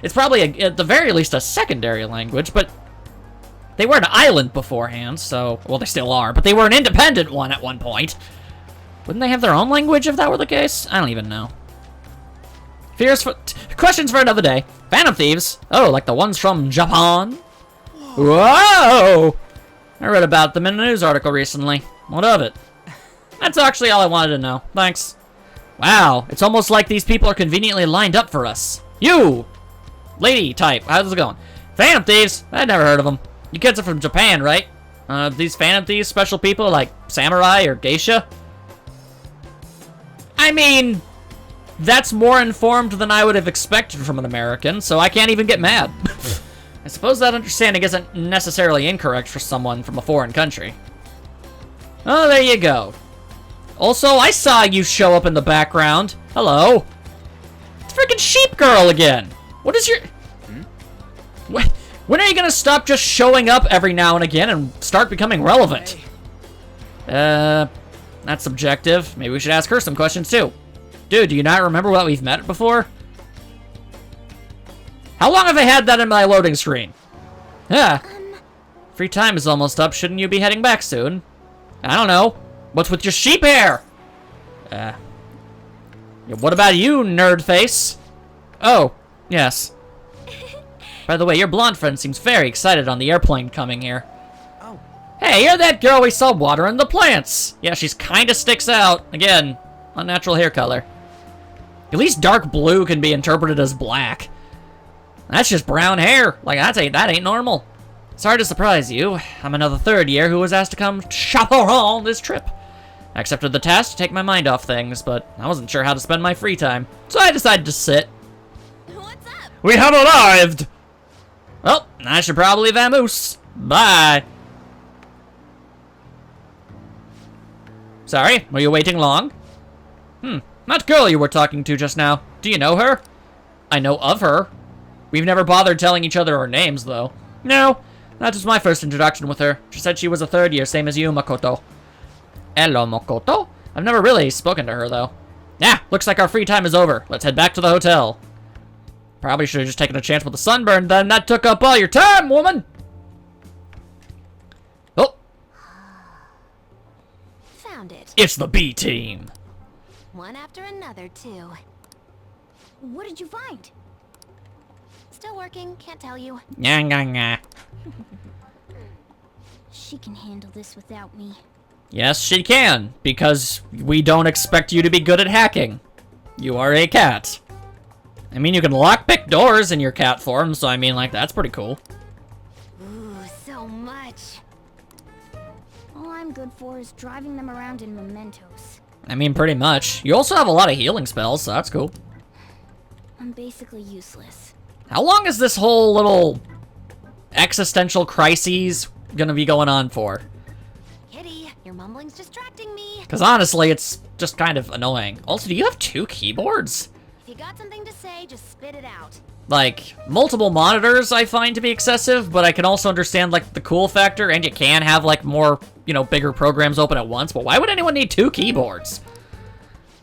it's probably, at the very least, a secondary language, but... They were an island beforehand, so... Well, they still are, but they were an independent one at one point. Wouldn't they have their own language if that were the case? I don't even know. Questions for another day. Phantom Thieves? Oh, like the ones from Japan? Whoa! I read about them in a news article recently. What of it? That's actually all I wanted to know. Thanks. Wow, it's almost like these people are conveniently lined up for us. You! Lady type, how's it going? Phantom Thieves? I'd never heard of them. You kids are from Japan, right? These Phantom Thieves special people like samurai or geisha? I mean, that's more informed than I would have expected from an American, so I can't even get mad. I suppose that understanding isn't necessarily incorrect for someone from a foreign country. Oh, there you go. Also, I saw you show up in the background. Hello. It's freaking Sheep Girl again. What is your... When are you gonna stop just showing up every now and again and start becoming relevant? That's subjective. Maybe we should ask her some questions too. Dude, do you not remember what we've met before? How long have I had that in my loading screen? Yeah. Free time is almost up. Shouldn't you be heading back soon? I don't know. What's with your sheep hair? Yeah, what about you, nerd face? Oh, yes. By the way, your blonde friend seems very excited on the airplane coming here. Oh. Hey, you're that girl we saw watering the plants. Yeah, she's kinda sticks out. Again, unnatural hair color. At least dark blue can be interpreted as black. That's just brown hair. Like, that ain't normal. Sorry to surprise you. I'm another third year who was asked to come chaperone this trip. I accepted the task to take my mind off things, but I wasn't sure how to spend my free time, so I decided to sit. What's up? We have arrived! Well, I should probably vamoose. Bye. Sorry, were you waiting long? That girl you were talking to just now. Do you know her? I know of her. We've never bothered telling each other our names, though. No, that was my first introduction with her. She said she was a third year, same as you, Makoto. Hello, Makoto. I've never really spoken to her, though. Yeah, looks like our free time is over. Let's head back to the hotel. Probably should have just taken a chance with the sunburn, then. That took up all your time, woman! Oh. Found it. It's the B team. One after another, too. What did you find? Still working, can't tell you. Nyah, nyah, nyah. She can handle this without me. Yes, she can, because we don't expect you to be good at hacking. You are a cat. I mean, you can lockpick doors in your cat form, so I mean, like, that's pretty cool. Ooh, so much. All I'm good for is driving them around in mementos. I mean, pretty much. You also have a lot of healing spells, so that's cool. I'm basically useless. How long is this whole little existential crises gonna be going on for? Kitty, your mumbling's distracting me. Because honestly, it's just kind of annoying. Also, do you have 2 keyboards? If you got something to say, just spit it out. Like, multiple monitors I find to be excessive, but I can also understand, like, the cool factor, and you can have, like, more, you know, bigger programs open at once, but why would anyone need 2 keyboards?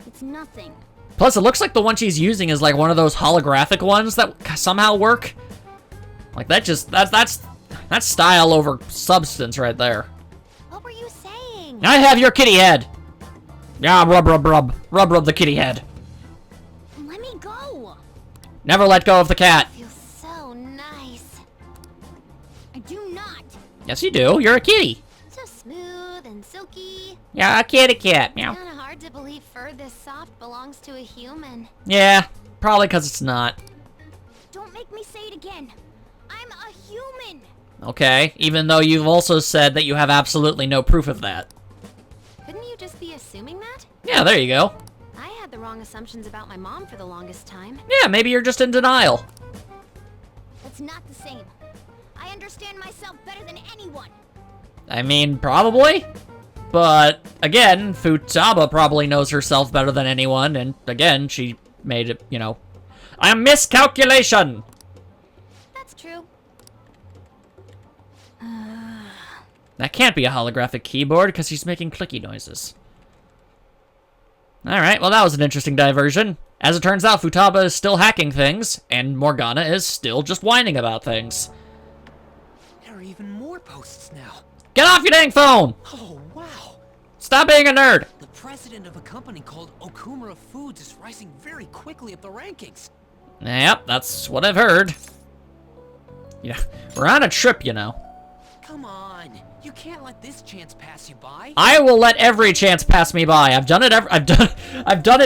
It's nothing. Plus, it looks like the one she's using is, like, one of those holographic ones that somehow work. Like, that's style over substance right there. What were you saying? I have your kitty head! Yeah, rub, rub, rub. Rub, rub the kitty head. Let me go. Never let go of the cat. Feels so nice. I do not. Yes, you do. You're a kitty. So smooth and silky. Yeah, a kitty cat. Meow. Kinda hard to believe fur this soft belongs to a human. Yeah, probably because it's not. Don't make me say it again. I'm a human. Okay, even though you've also said that you have absolutely no proof of that. Couldn't you just be assuming that? Yeah, there you go. I had the wrong assumptions about my mom for the longest time. Yeah, maybe you're just in denial. That's not the same. I understand myself better than anyone. I mean, probably. But, again, Futaba probably knows herself better than anyone, and, again, she made it, you know, a miscalculation! That's true. That can't be a holographic keyboard, because he's making clicky noises. Alright, well that was an interesting diversion. As it turns out, Futaba is still hacking things, and Morgana is still just whining about things. There are even more posts now. Get off your dang phone! Oh, wow. Stop being a nerd! The president of a company called Okumura Foods is rising very quickly up the rankings. Yep, that's what I've heard. Yeah, we're on a trip, you know. Come on, you can't let this chance pass you by. I will let every chance pass me by. I've done it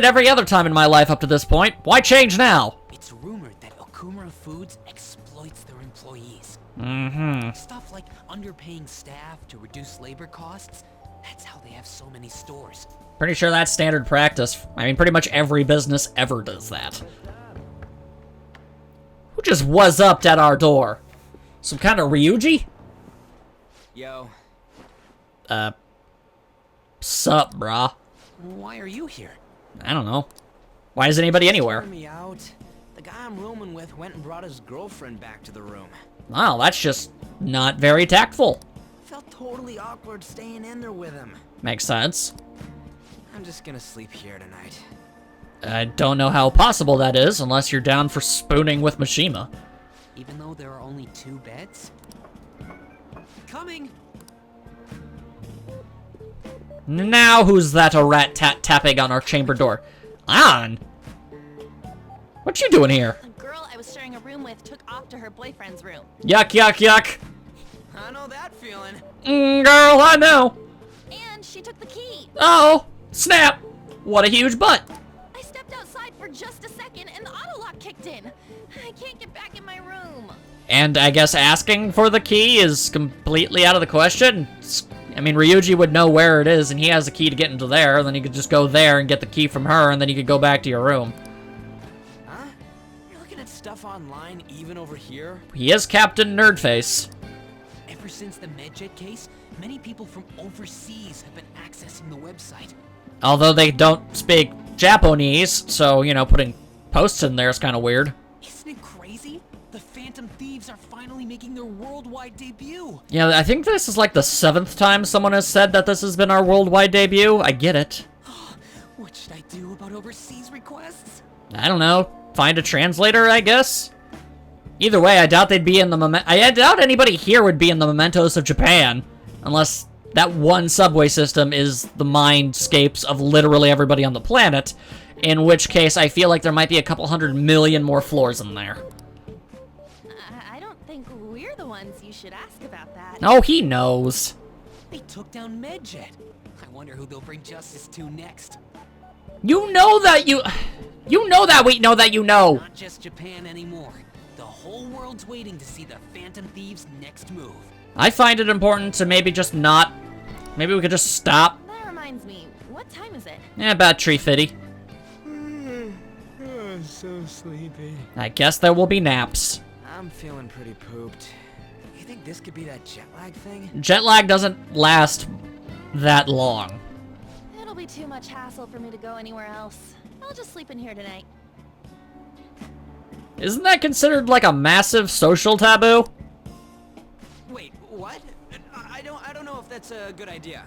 every other time in my life up to this point. Why change now? It's rumored that Okumura Foods exploits their employees. Mm-hmm. Stuff like underpaying staff to reduce labor costs. That's how they have so many stores. Pretty sure that's standard practice. I mean, pretty much every business ever does that. Who just was-upped at our door? Some kind of Ryuji? Yo, Sup, brah? Why are you here? I don't know. Why is anybody anywhere? hear me out. The guy I'm rooming with went and brought his girlfriend back to the room. Wow, that's just not very tactful. Felt totally awkward staying in there with him. Makes sense. I'm just gonna sleep here tonight. I don't know how possible that is, unless you're down for spooning with Mishima. Even though there are only 2 beds? Coming! Now who's that a rat tapping on our chamber door? On? What you doing here? A girl I was sharing a room with took off to her boyfriend's room. Yuck, yuck, yuck. I know that feeling. Girl, I know. And she took the key. Oh, snap. What a huge butt. I stepped outside for just a second and the auto lock kicked in. I can't get back in my room. And I guess asking for the key is completely out of the question. I mean, Ryuji would know where it is, and he has a key to get into there, and then he could just go there and get the key from her, and then you could go back to your room. Huh? You're looking at stuff online even over here? He is Captain Nerdface. Ever since the MedJet case, many people from overseas have been accessing the website. Although they don't speak Japanese, so, you know, putting posts in there is kind of weird. Isn't it crazy? The Phantom Thieves are finally making their worldwide debut. Yeah, I think this is like the 7th time someone has said that this has been our worldwide debut. I get it. What should I do about overseas requests? I don't know. Find a translator, I guess? Either way, I doubt they'd be in the I doubt anybody here would be in the mementos of Japan. Unless that one subway system is the mindscapes of literally everybody on the planet. In which case, I feel like there might be a couple 100 million more floors in there. I don't think we're the ones you should ask about that. Oh, he knows. They took down MedJet. I wonder who they'll bring justice to next. You know that you know that we know that you know. Not just Japan anymore. The whole world's waiting to see the Phantom Thieves' next move. I find it important to maybe just not... Maybe we could just stop. That reminds me, what time is it? Yeah, about tree fitty. I'm so sleepy. I guess there will be naps. I'm feeling pretty pooped. You think this could be that jet lag thing? Jet lag doesn't last that long. It'll be too much hassle for me to go anywhere else. I'll just sleep in here tonight. Isn't that considered like a massive social taboo? Wait, what? I don't know if that's a good idea.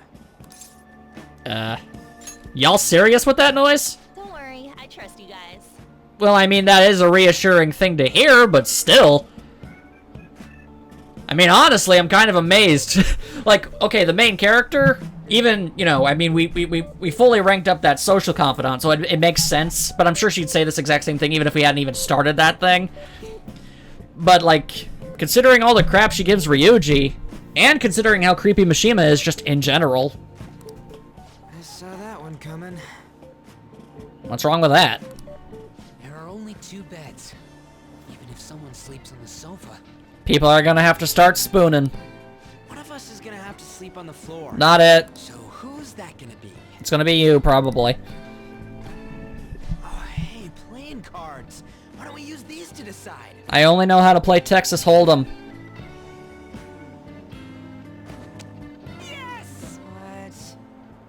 Y'all serious with that noise? Don't worry, I trust you guys. Well, I mean, that is a reassuring thing to hear, but still. I mean, honestly, I'm kind of amazed. Like, okay, the main character, even, you know, I mean, we fully ranked up that social confidant, so it makes sense, but I'm sure she'd say this exact same thing even if we hadn't even started that thing. But, like, considering all the crap she gives Ryuji, and considering how creepy Mishima is just in general. I saw that one coming. What's wrong with that? There are only 2 beds. Even if someone sleeps on the sofa. People are gonna have to start spooning. One of us is gonna have to sleep on the floor. Not it. So who's that gonna be? It's gonna be you, probably. Oh, hey, playing cards. Why don't we use these to decide? I only know how to play Texas Hold'em. Yes! What?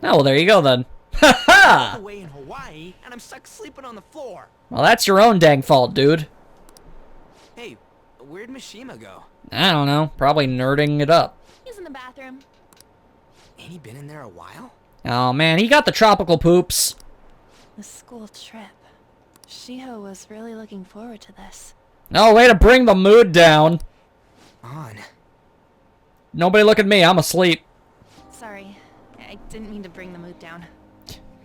Oh, well, there you go then. Ha ha! Away in Hawaii, and I'm stuck sleeping on the floor. Well, that's your own dang fault, dude. Hey, where'd Mishima go? I don't know. Probably nerding it up. He's in the bathroom. Ain't he been in there a while? Oh, man, he got the tropical poops. The school trip. Shiho was really looking forward to this. No, way to bring the mood down. On. Nobody look at me. I'm asleep. Sorry, I didn't mean to bring the mood down.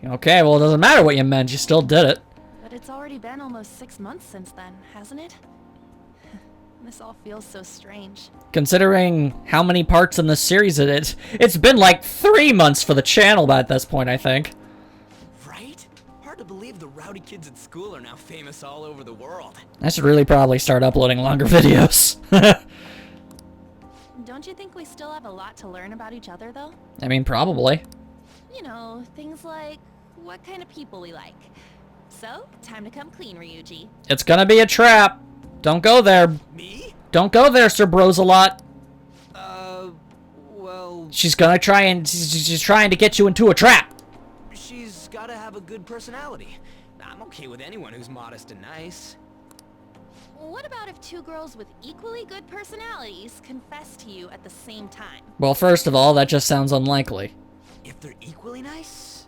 Okay, well, it doesn't matter what you meant. You still did it. But it's already been almost 6 months since then, hasn't it? This all feels so strange. Considering how many parts in this series it is, it's been like 3 months for the channel at this point, I think. Right? Hard to believe the rowdy kids at school are now famous all over the world. I should really probably start uploading longer videos. Don't you think we still have a lot to learn about each other, though? I mean, probably. You know, things like what kind of people we like. So, time to come clean, Ryuji. It's gonna be a trap. Don't go there. Me? Don't go there, Sir Bros-a-lot. Well... She's gonna try and... She's trying to get you into a trap. She's gotta have a good personality. I'm okay with anyone who's modest and nice. What about if 2 girls with equally good personalities confess to you at the same time? Well, first of all, that just sounds unlikely. If they're equally nice,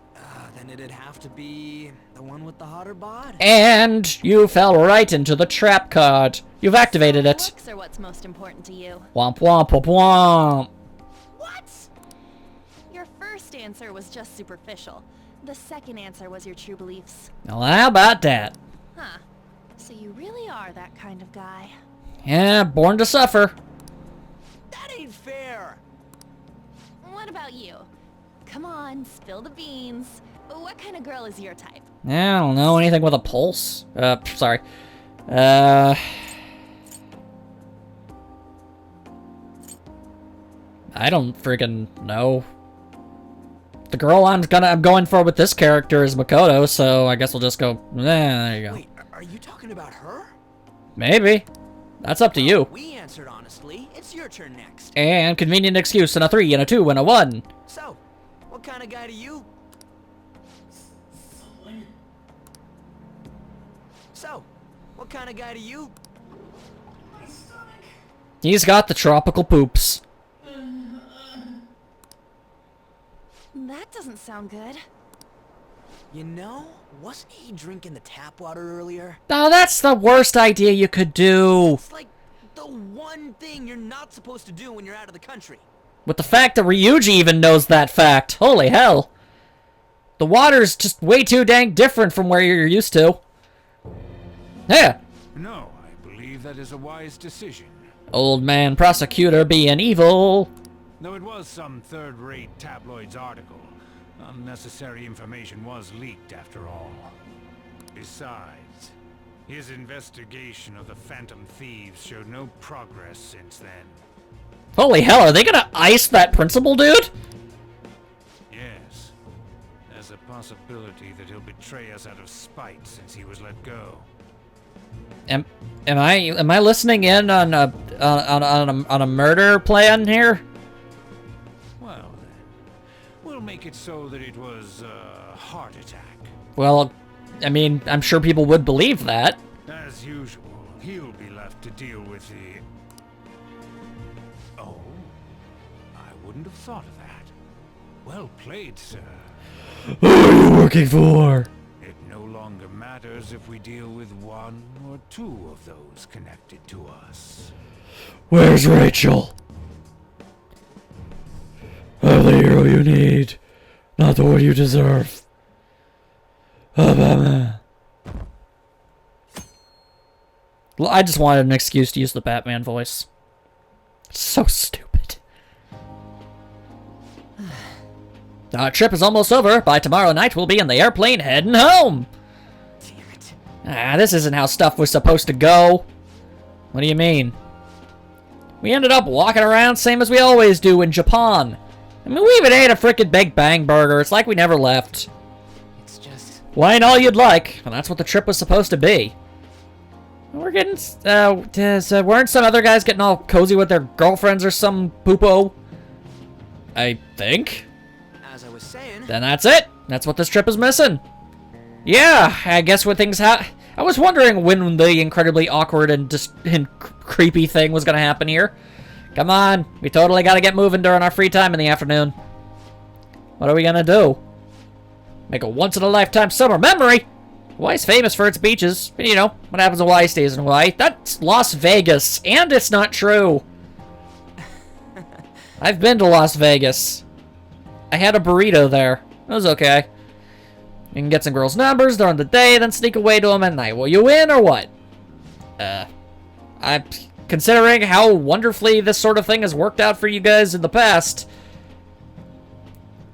then it'd have to be the one with the hotter bod. And you fell right into the trap card. You've activated it. Looks are what's most important to you. Womp womp womp womp. What? Your first answer was just superficial. The second answer was your true beliefs. Well, how about that? Huh. So you really are that kind of guy. Yeah, born to suffer. That ain't fair! What about you? Come on, spill the beans. What kind of girl is your type? I don't know, anything with a pulse? Sorry. I don't freaking know. The girl I'm going for with this character is Makoto, so I guess we'll just go, there you go. Wait, are you talking about her? Maybe. That's up to you. We answered honestly. It's your turn next. And convenient excuse and a 3 and a 2 and a 1. So, what kind of guy do you... So, what kind of guy do you... He's got the tropical poops. That doesn't sound good. You know, wasn't he drinking the tap water earlier? Oh, that's the worst idea you could do. It's like the one thing you're not supposed to do when you're out of the country. With the fact that Ryuji even knows that fact. Holy hell. The water's just way too dang different from where you're used to. Yeah. No, I believe that is a wise decision. Old man prosecutor being evil. Though it was some third-rate tabloid's article, unnecessary information was leaked after all. Besides, his investigation of the Phantom Thieves showed no progress since then. Holy hell, are they gonna ice that principal dude? Yes. There's a possibility that he'll betray us out of spite since he was let go. Am I listening in on a murder plan here? Well then, we'll make it so that it was a heart attack. Well, I mean, I'm sure people would believe that. As usual, he'll be left to deal with the... Oh, I wouldn't have thought of that. Well played, sir. Who are you working for? It no longer matters if we deal with one or two of those connected to us. Where's Rachel? I'm the hero you need, not the one you deserve. I just wanted an excuse to use the Batman voice. So stupid. Our trip is almost over. By tomorrow night, we'll be in the airplane heading home. Damn it. This isn't how stuff was supposed to go. What do you mean? We ended up walking around same as we always do in Japan. I mean, we even ate a frickin' Big Bang Burger. It's like we never left. It's just... Wine all you'd like, and that's what the trip was supposed to be. We're getting, weren't some other guys getting all cozy with their girlfriends or some poopo? I think. As I was saying... Then that's it. That's what this trip is missing. Yeah, I guess when things I was wondering when the incredibly awkward and creepy thing was gonna happen here. Come on, we totally gotta get moving during our free time in the afternoon. What are we gonna do? Make a once-in-a-lifetime summer memory? Hawaii's famous for its beaches. You know, what happens when Hawaii stays in Hawaii? That's Las Vegas, and it's not true. I've been to Las Vegas. I had a burrito there. It was okay. You can get some girls' numbers during the day, then sneak away to them at night. Will you win or what? I'm considering how wonderfully this sort of thing has worked out for you guys in the past.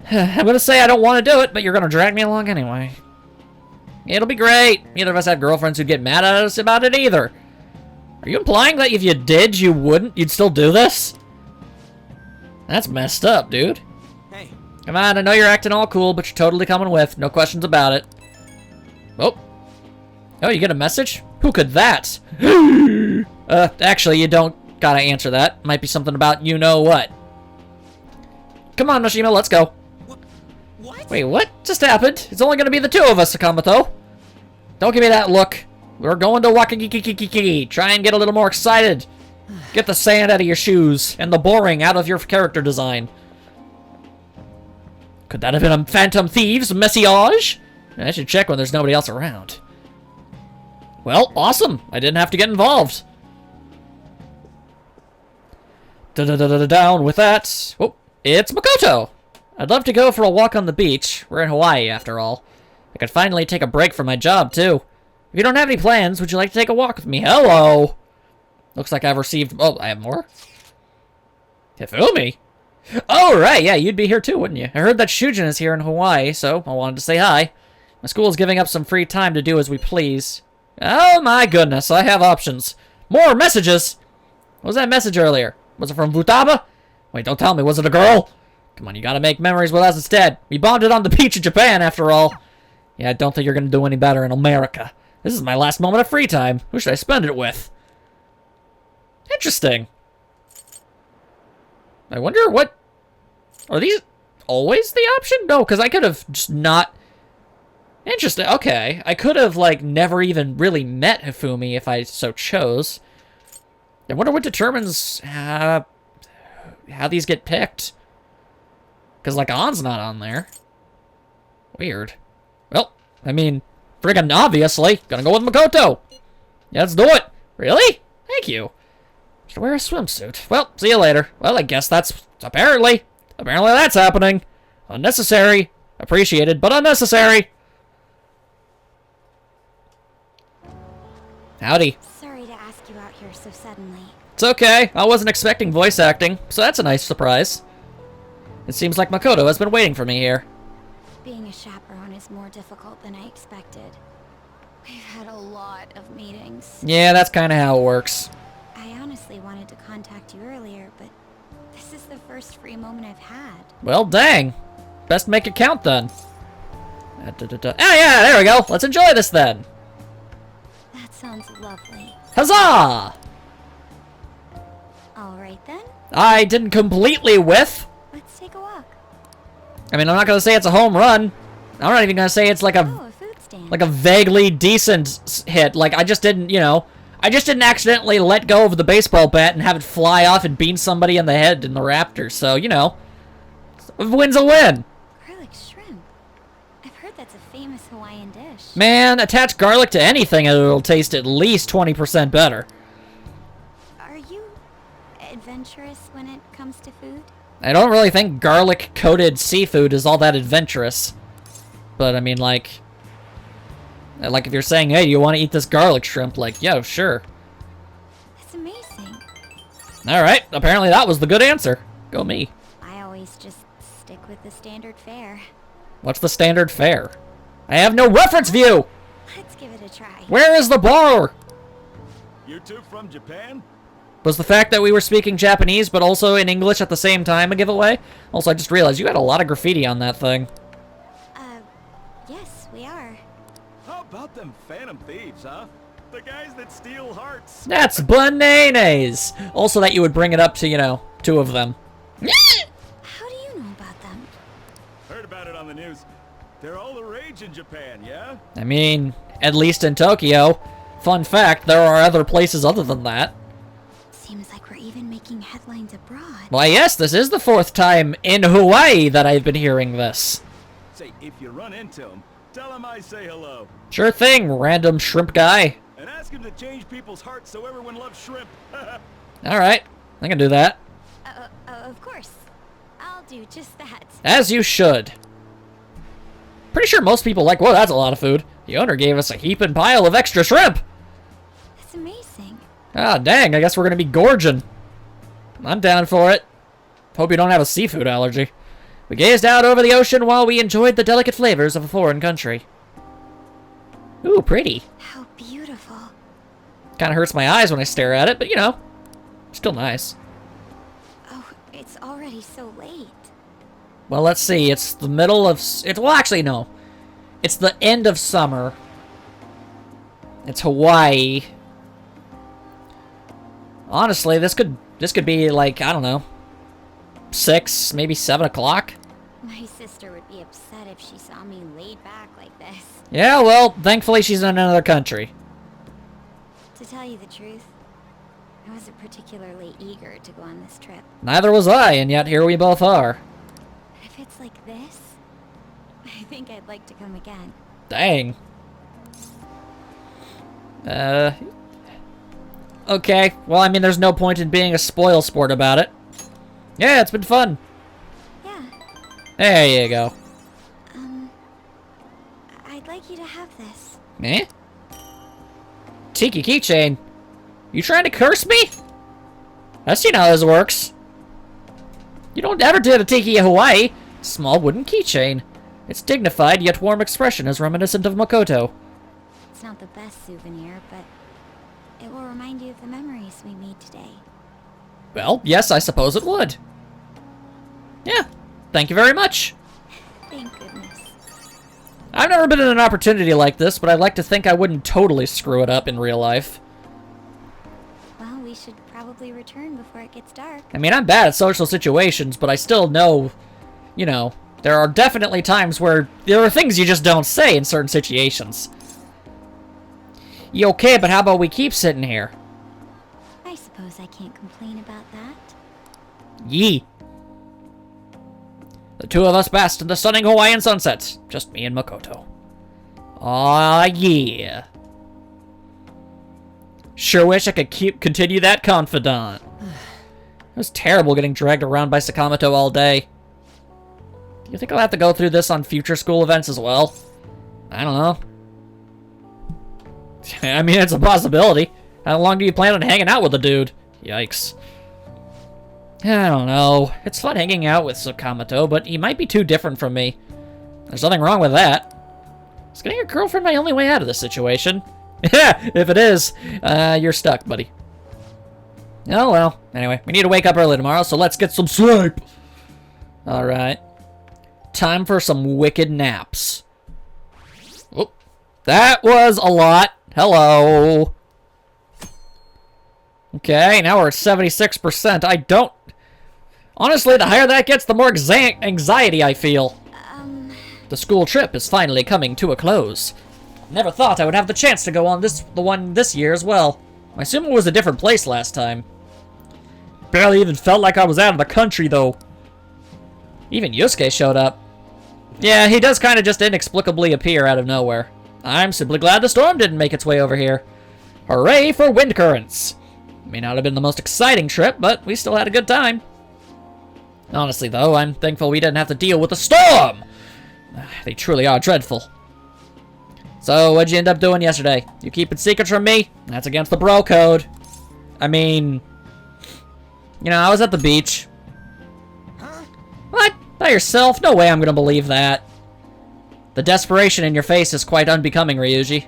I'm gonna say I don't want to do it, but you're gonna drag me along anyway. It'll be great. Neither of us had girlfriends who'd get mad at us about it either. Are you implying that if you did, you'd still do this? That's messed up, dude. Hey. Come on, I know you're acting all cool, but you're totally coming with. No questions about it. Oh. Oh, you get a message? Who could that? Actually, you don't gotta answer that. Might be something about you-know-what. Come on, Noshima, let's go. What? Wait, what just happened? It's only gonna be the two of us, Sakamoto. Don't give me that look. We're going to Wakakikikiki. Try and get a little more excited. Get the sand out of your shoes and the boring out of your character design. Could that have been a Phantom Thieves message? I should check when there's nobody else around. Well, awesome. I didn't have to get involved. Down with that. Oh, it's Makoto. I'd love to go for a walk on the beach. We're in Hawaii, after all. I could finally take a break from my job, too. If you don't have any plans, would you like to take a walk with me? Hello! Looks like I've received... Oh, I have more? Hifumi? Oh, right, yeah, you'd be here too, wouldn't you? I heard that Shujin is here in Hawaii, so I wanted to say hi. My school is giving up some free time to do as we please. Oh my goodness, I have options. More messages! What was that message earlier? Was it from Futaba? Wait, don't tell me, was it a girl? Come on, you gotta make memories with us instead. We bonded on the beach in Japan, after all. Yeah, I don't think you're gonna do any better in America. This is my last moment of free time. Who should I spend it with? Interesting. I wonder what... Are these always the option? No, because I could have just not... Interesting, okay. I could have, like, never even really met Hifumi if I so chose. I wonder what determines how these get picked. Because, like, An's not on there. Weird. Well, I mean, friggin' obviously, gonna go with Makoto. Yeah, let's do it. Really? Thank you. Should wear a swimsuit. Well, see you later. Well, I guess that's... Apparently that's happening. Unnecessary. Appreciated, but unnecessary. Howdy. Sorry to ask you out here so suddenly. It's okay. I wasn't expecting voice acting, so that's a nice surprise. It seems like Makoto has been waiting for me here. Being a chaperone is more difficult than I expected. We've had a lot of meetings. Yeah, that's kind of how it works. I honestly wanted to contact you earlier, but this is the first free moment I've had. Well, dang. Best make it count, then. Ah, yeah, there we go. Let's enjoy this, then. That sounds lovely. Huzzah! Alright then, I didn't completely whiff. let's take a walk. I mean, I'm not going to say it's a home run. I'm not even going to say it's like Oh, a food stand. a vaguely decent hit. Like, I just didn't, you know, I just didn't accidentally let go of the baseball bat and have it fly off and bean somebody in the head in the Raptors. So, you know, a win's a win. Garlic shrimp. I've heard that's a famous Hawaiian dish. Man, attach garlic to anything and it'll taste at least 20% better. Are you adventurous when it comes to food? I don't really think garlic-coated seafood is all that adventurous. But, I mean, like if you're saying, hey, you want to eat this garlic shrimp? Like, yeah, sure. That's amazing. Alright, apparently that was the good answer. Go me. I always just stick with the standard fare. What's the standard fare? I have no reference view! Let's give it a try. Where is the bar? You two from Japan? Was the fact that we were speaking Japanese but also in English at the same time a giveaway? Also, I just realized you had a lot of graffiti on that thing. Yes, we are. How about them phantom thieves, huh? The guys that steal hearts. That's bananas! Also that you would bring it up to, you know, two of them. How do you know about them? Heard about it on the news. They're all the rage in Japan, yeah? I mean, at least in Tokyo. Fun fact, there are other places other than that. Seems like we're even making headlines abroad. Why, yes, this is the 4th time in Hawaii that I've been hearing this. Say, if you run into them, tell them I say hello. Sure thing, random shrimp guy. And ask him to change people's hearts so everyone loves shrimp. Alright, I can do that. Of course. I'll do just that. As you should. Pretty sure most people like, whoa, that's a lot of food. The owner gave us a heaping pile of extra shrimp. That's amazing. Ah, dang, I guess we're gonna be gorging. I'm down for it. Hope you don't have a seafood allergy. We gazed out over the ocean while we enjoyed the delicate flavors of a foreign country. Ooh, pretty. How beautiful. Kinda hurts my eyes when I stare at it, but you know, still nice. Oh, it's already so late. Well, let's see, it's the middle of... well, actually, no. It's the end of summer. It's Hawaii. Honestly, this could be like, I don't know, 6, maybe 7 o'clock. My sister would be upset if she saw me laid back like this. Yeah, well, thankfully she's in another country. To tell you the truth, I wasn't particularly eager to go on this trip. Neither was I, and yet here we both are. If it's like this, I think I'd like to come again. Dang. Okay, well, I mean, there's no point in being a spoil sport about it. Yeah, it's been fun. Yeah. There you go. I'd like you to have this. Eh? Tiki keychain. You trying to curse me? I've seen how this works. You don't ever do a tiki in Hawaii. Small wooden keychain. Its dignified yet warm expression is reminiscent of Makoto. It's not the best souvenir, but it will remind you of the memories we made today. Well, yes, I suppose it would. Yeah, thank you very much. Thank goodness. I've never been in an opportunity like this, but I'd like to think I wouldn't totally screw it up in real life. Well, we should probably return before it gets dark. I mean, I'm bad at social situations, but I still know, you know, there are definitely times where there are things you just don't say in certain situations. You okay, but how about we keep sitting here? I suppose I can't complain about that. Yee. The two of us basked in the stunning Hawaiian sunsets. Just me and Makoto. Aw, yeah. Sure wish I could continue that Confidant. It was terrible getting dragged around by Sakamoto all day. Do you think I'll have to go through this on future school events as well? I don't know. I mean, it's a possibility. How long do you plan on hanging out with the dude? Yikes. I don't know. It's fun hanging out with Sakamoto, but he might be too different from me. There's nothing wrong with that. Is getting a girlfriend my only way out of this situation? Yeah, if it is, you're stuck, buddy. Oh well. Anyway, we need to wake up early tomorrow, so let's get some sleep. Alright. Time for some wicked naps. Oh, that was a lot. Hello. Okay, now we're at 76%. I don't... Honestly, the higher that gets, the more anxiety I feel. The school trip is finally coming to a close. Never thought I would have the chance to go on the one this year as well. I assume it was a different place last time. Barely even felt like I was out of the country, though. Even Yusuke showed up. Yeah, he does kind of just inexplicably appear out of nowhere. I'm simply glad the storm didn't make its way over here. Hooray for wind currents! May not have been the most exciting trip, but we still had a good time. Honestly, though, I'm thankful we didn't have to deal with the storm! They truly are dreadful. So, what'd you end up doing yesterday? You keeping secrets from me? That's against the bro code. I mean... You know, I was at the beach. Huh? What? By yourself? No way I'm gonna believe that. The desperation in your face is quite unbecoming, Ryuji.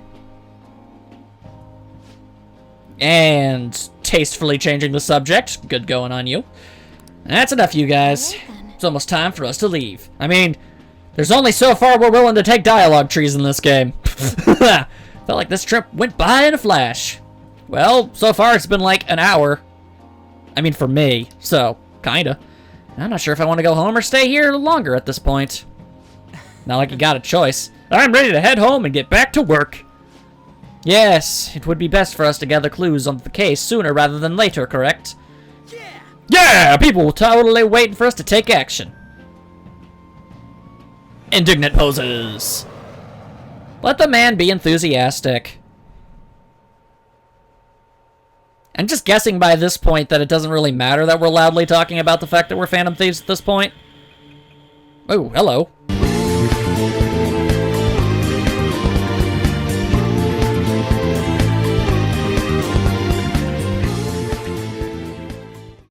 And tastefully changing the subject. Good going on you. That's enough, you guys. It's almost time for us to leave. I mean, there's only so far we're willing to take dialogue trees in this game. Felt like this trip went by in a flash. Well, so far it's been like an hour. I mean, for me, so, kinda. I'm not sure if I want to go home or stay here longer at this point. Not like you got a choice. I'm ready to head home and get back to work. Yes, it would be best for us to gather clues on the case sooner rather than later, correct? Yeah! Yeah! People will totally waiting for us to take action. Indignant poses. Let the man be enthusiastic. I'm just guessing by this point that it doesn't really matter that we're loudly talking about the fact that we're Phantom Thieves at this point. Oh, hello.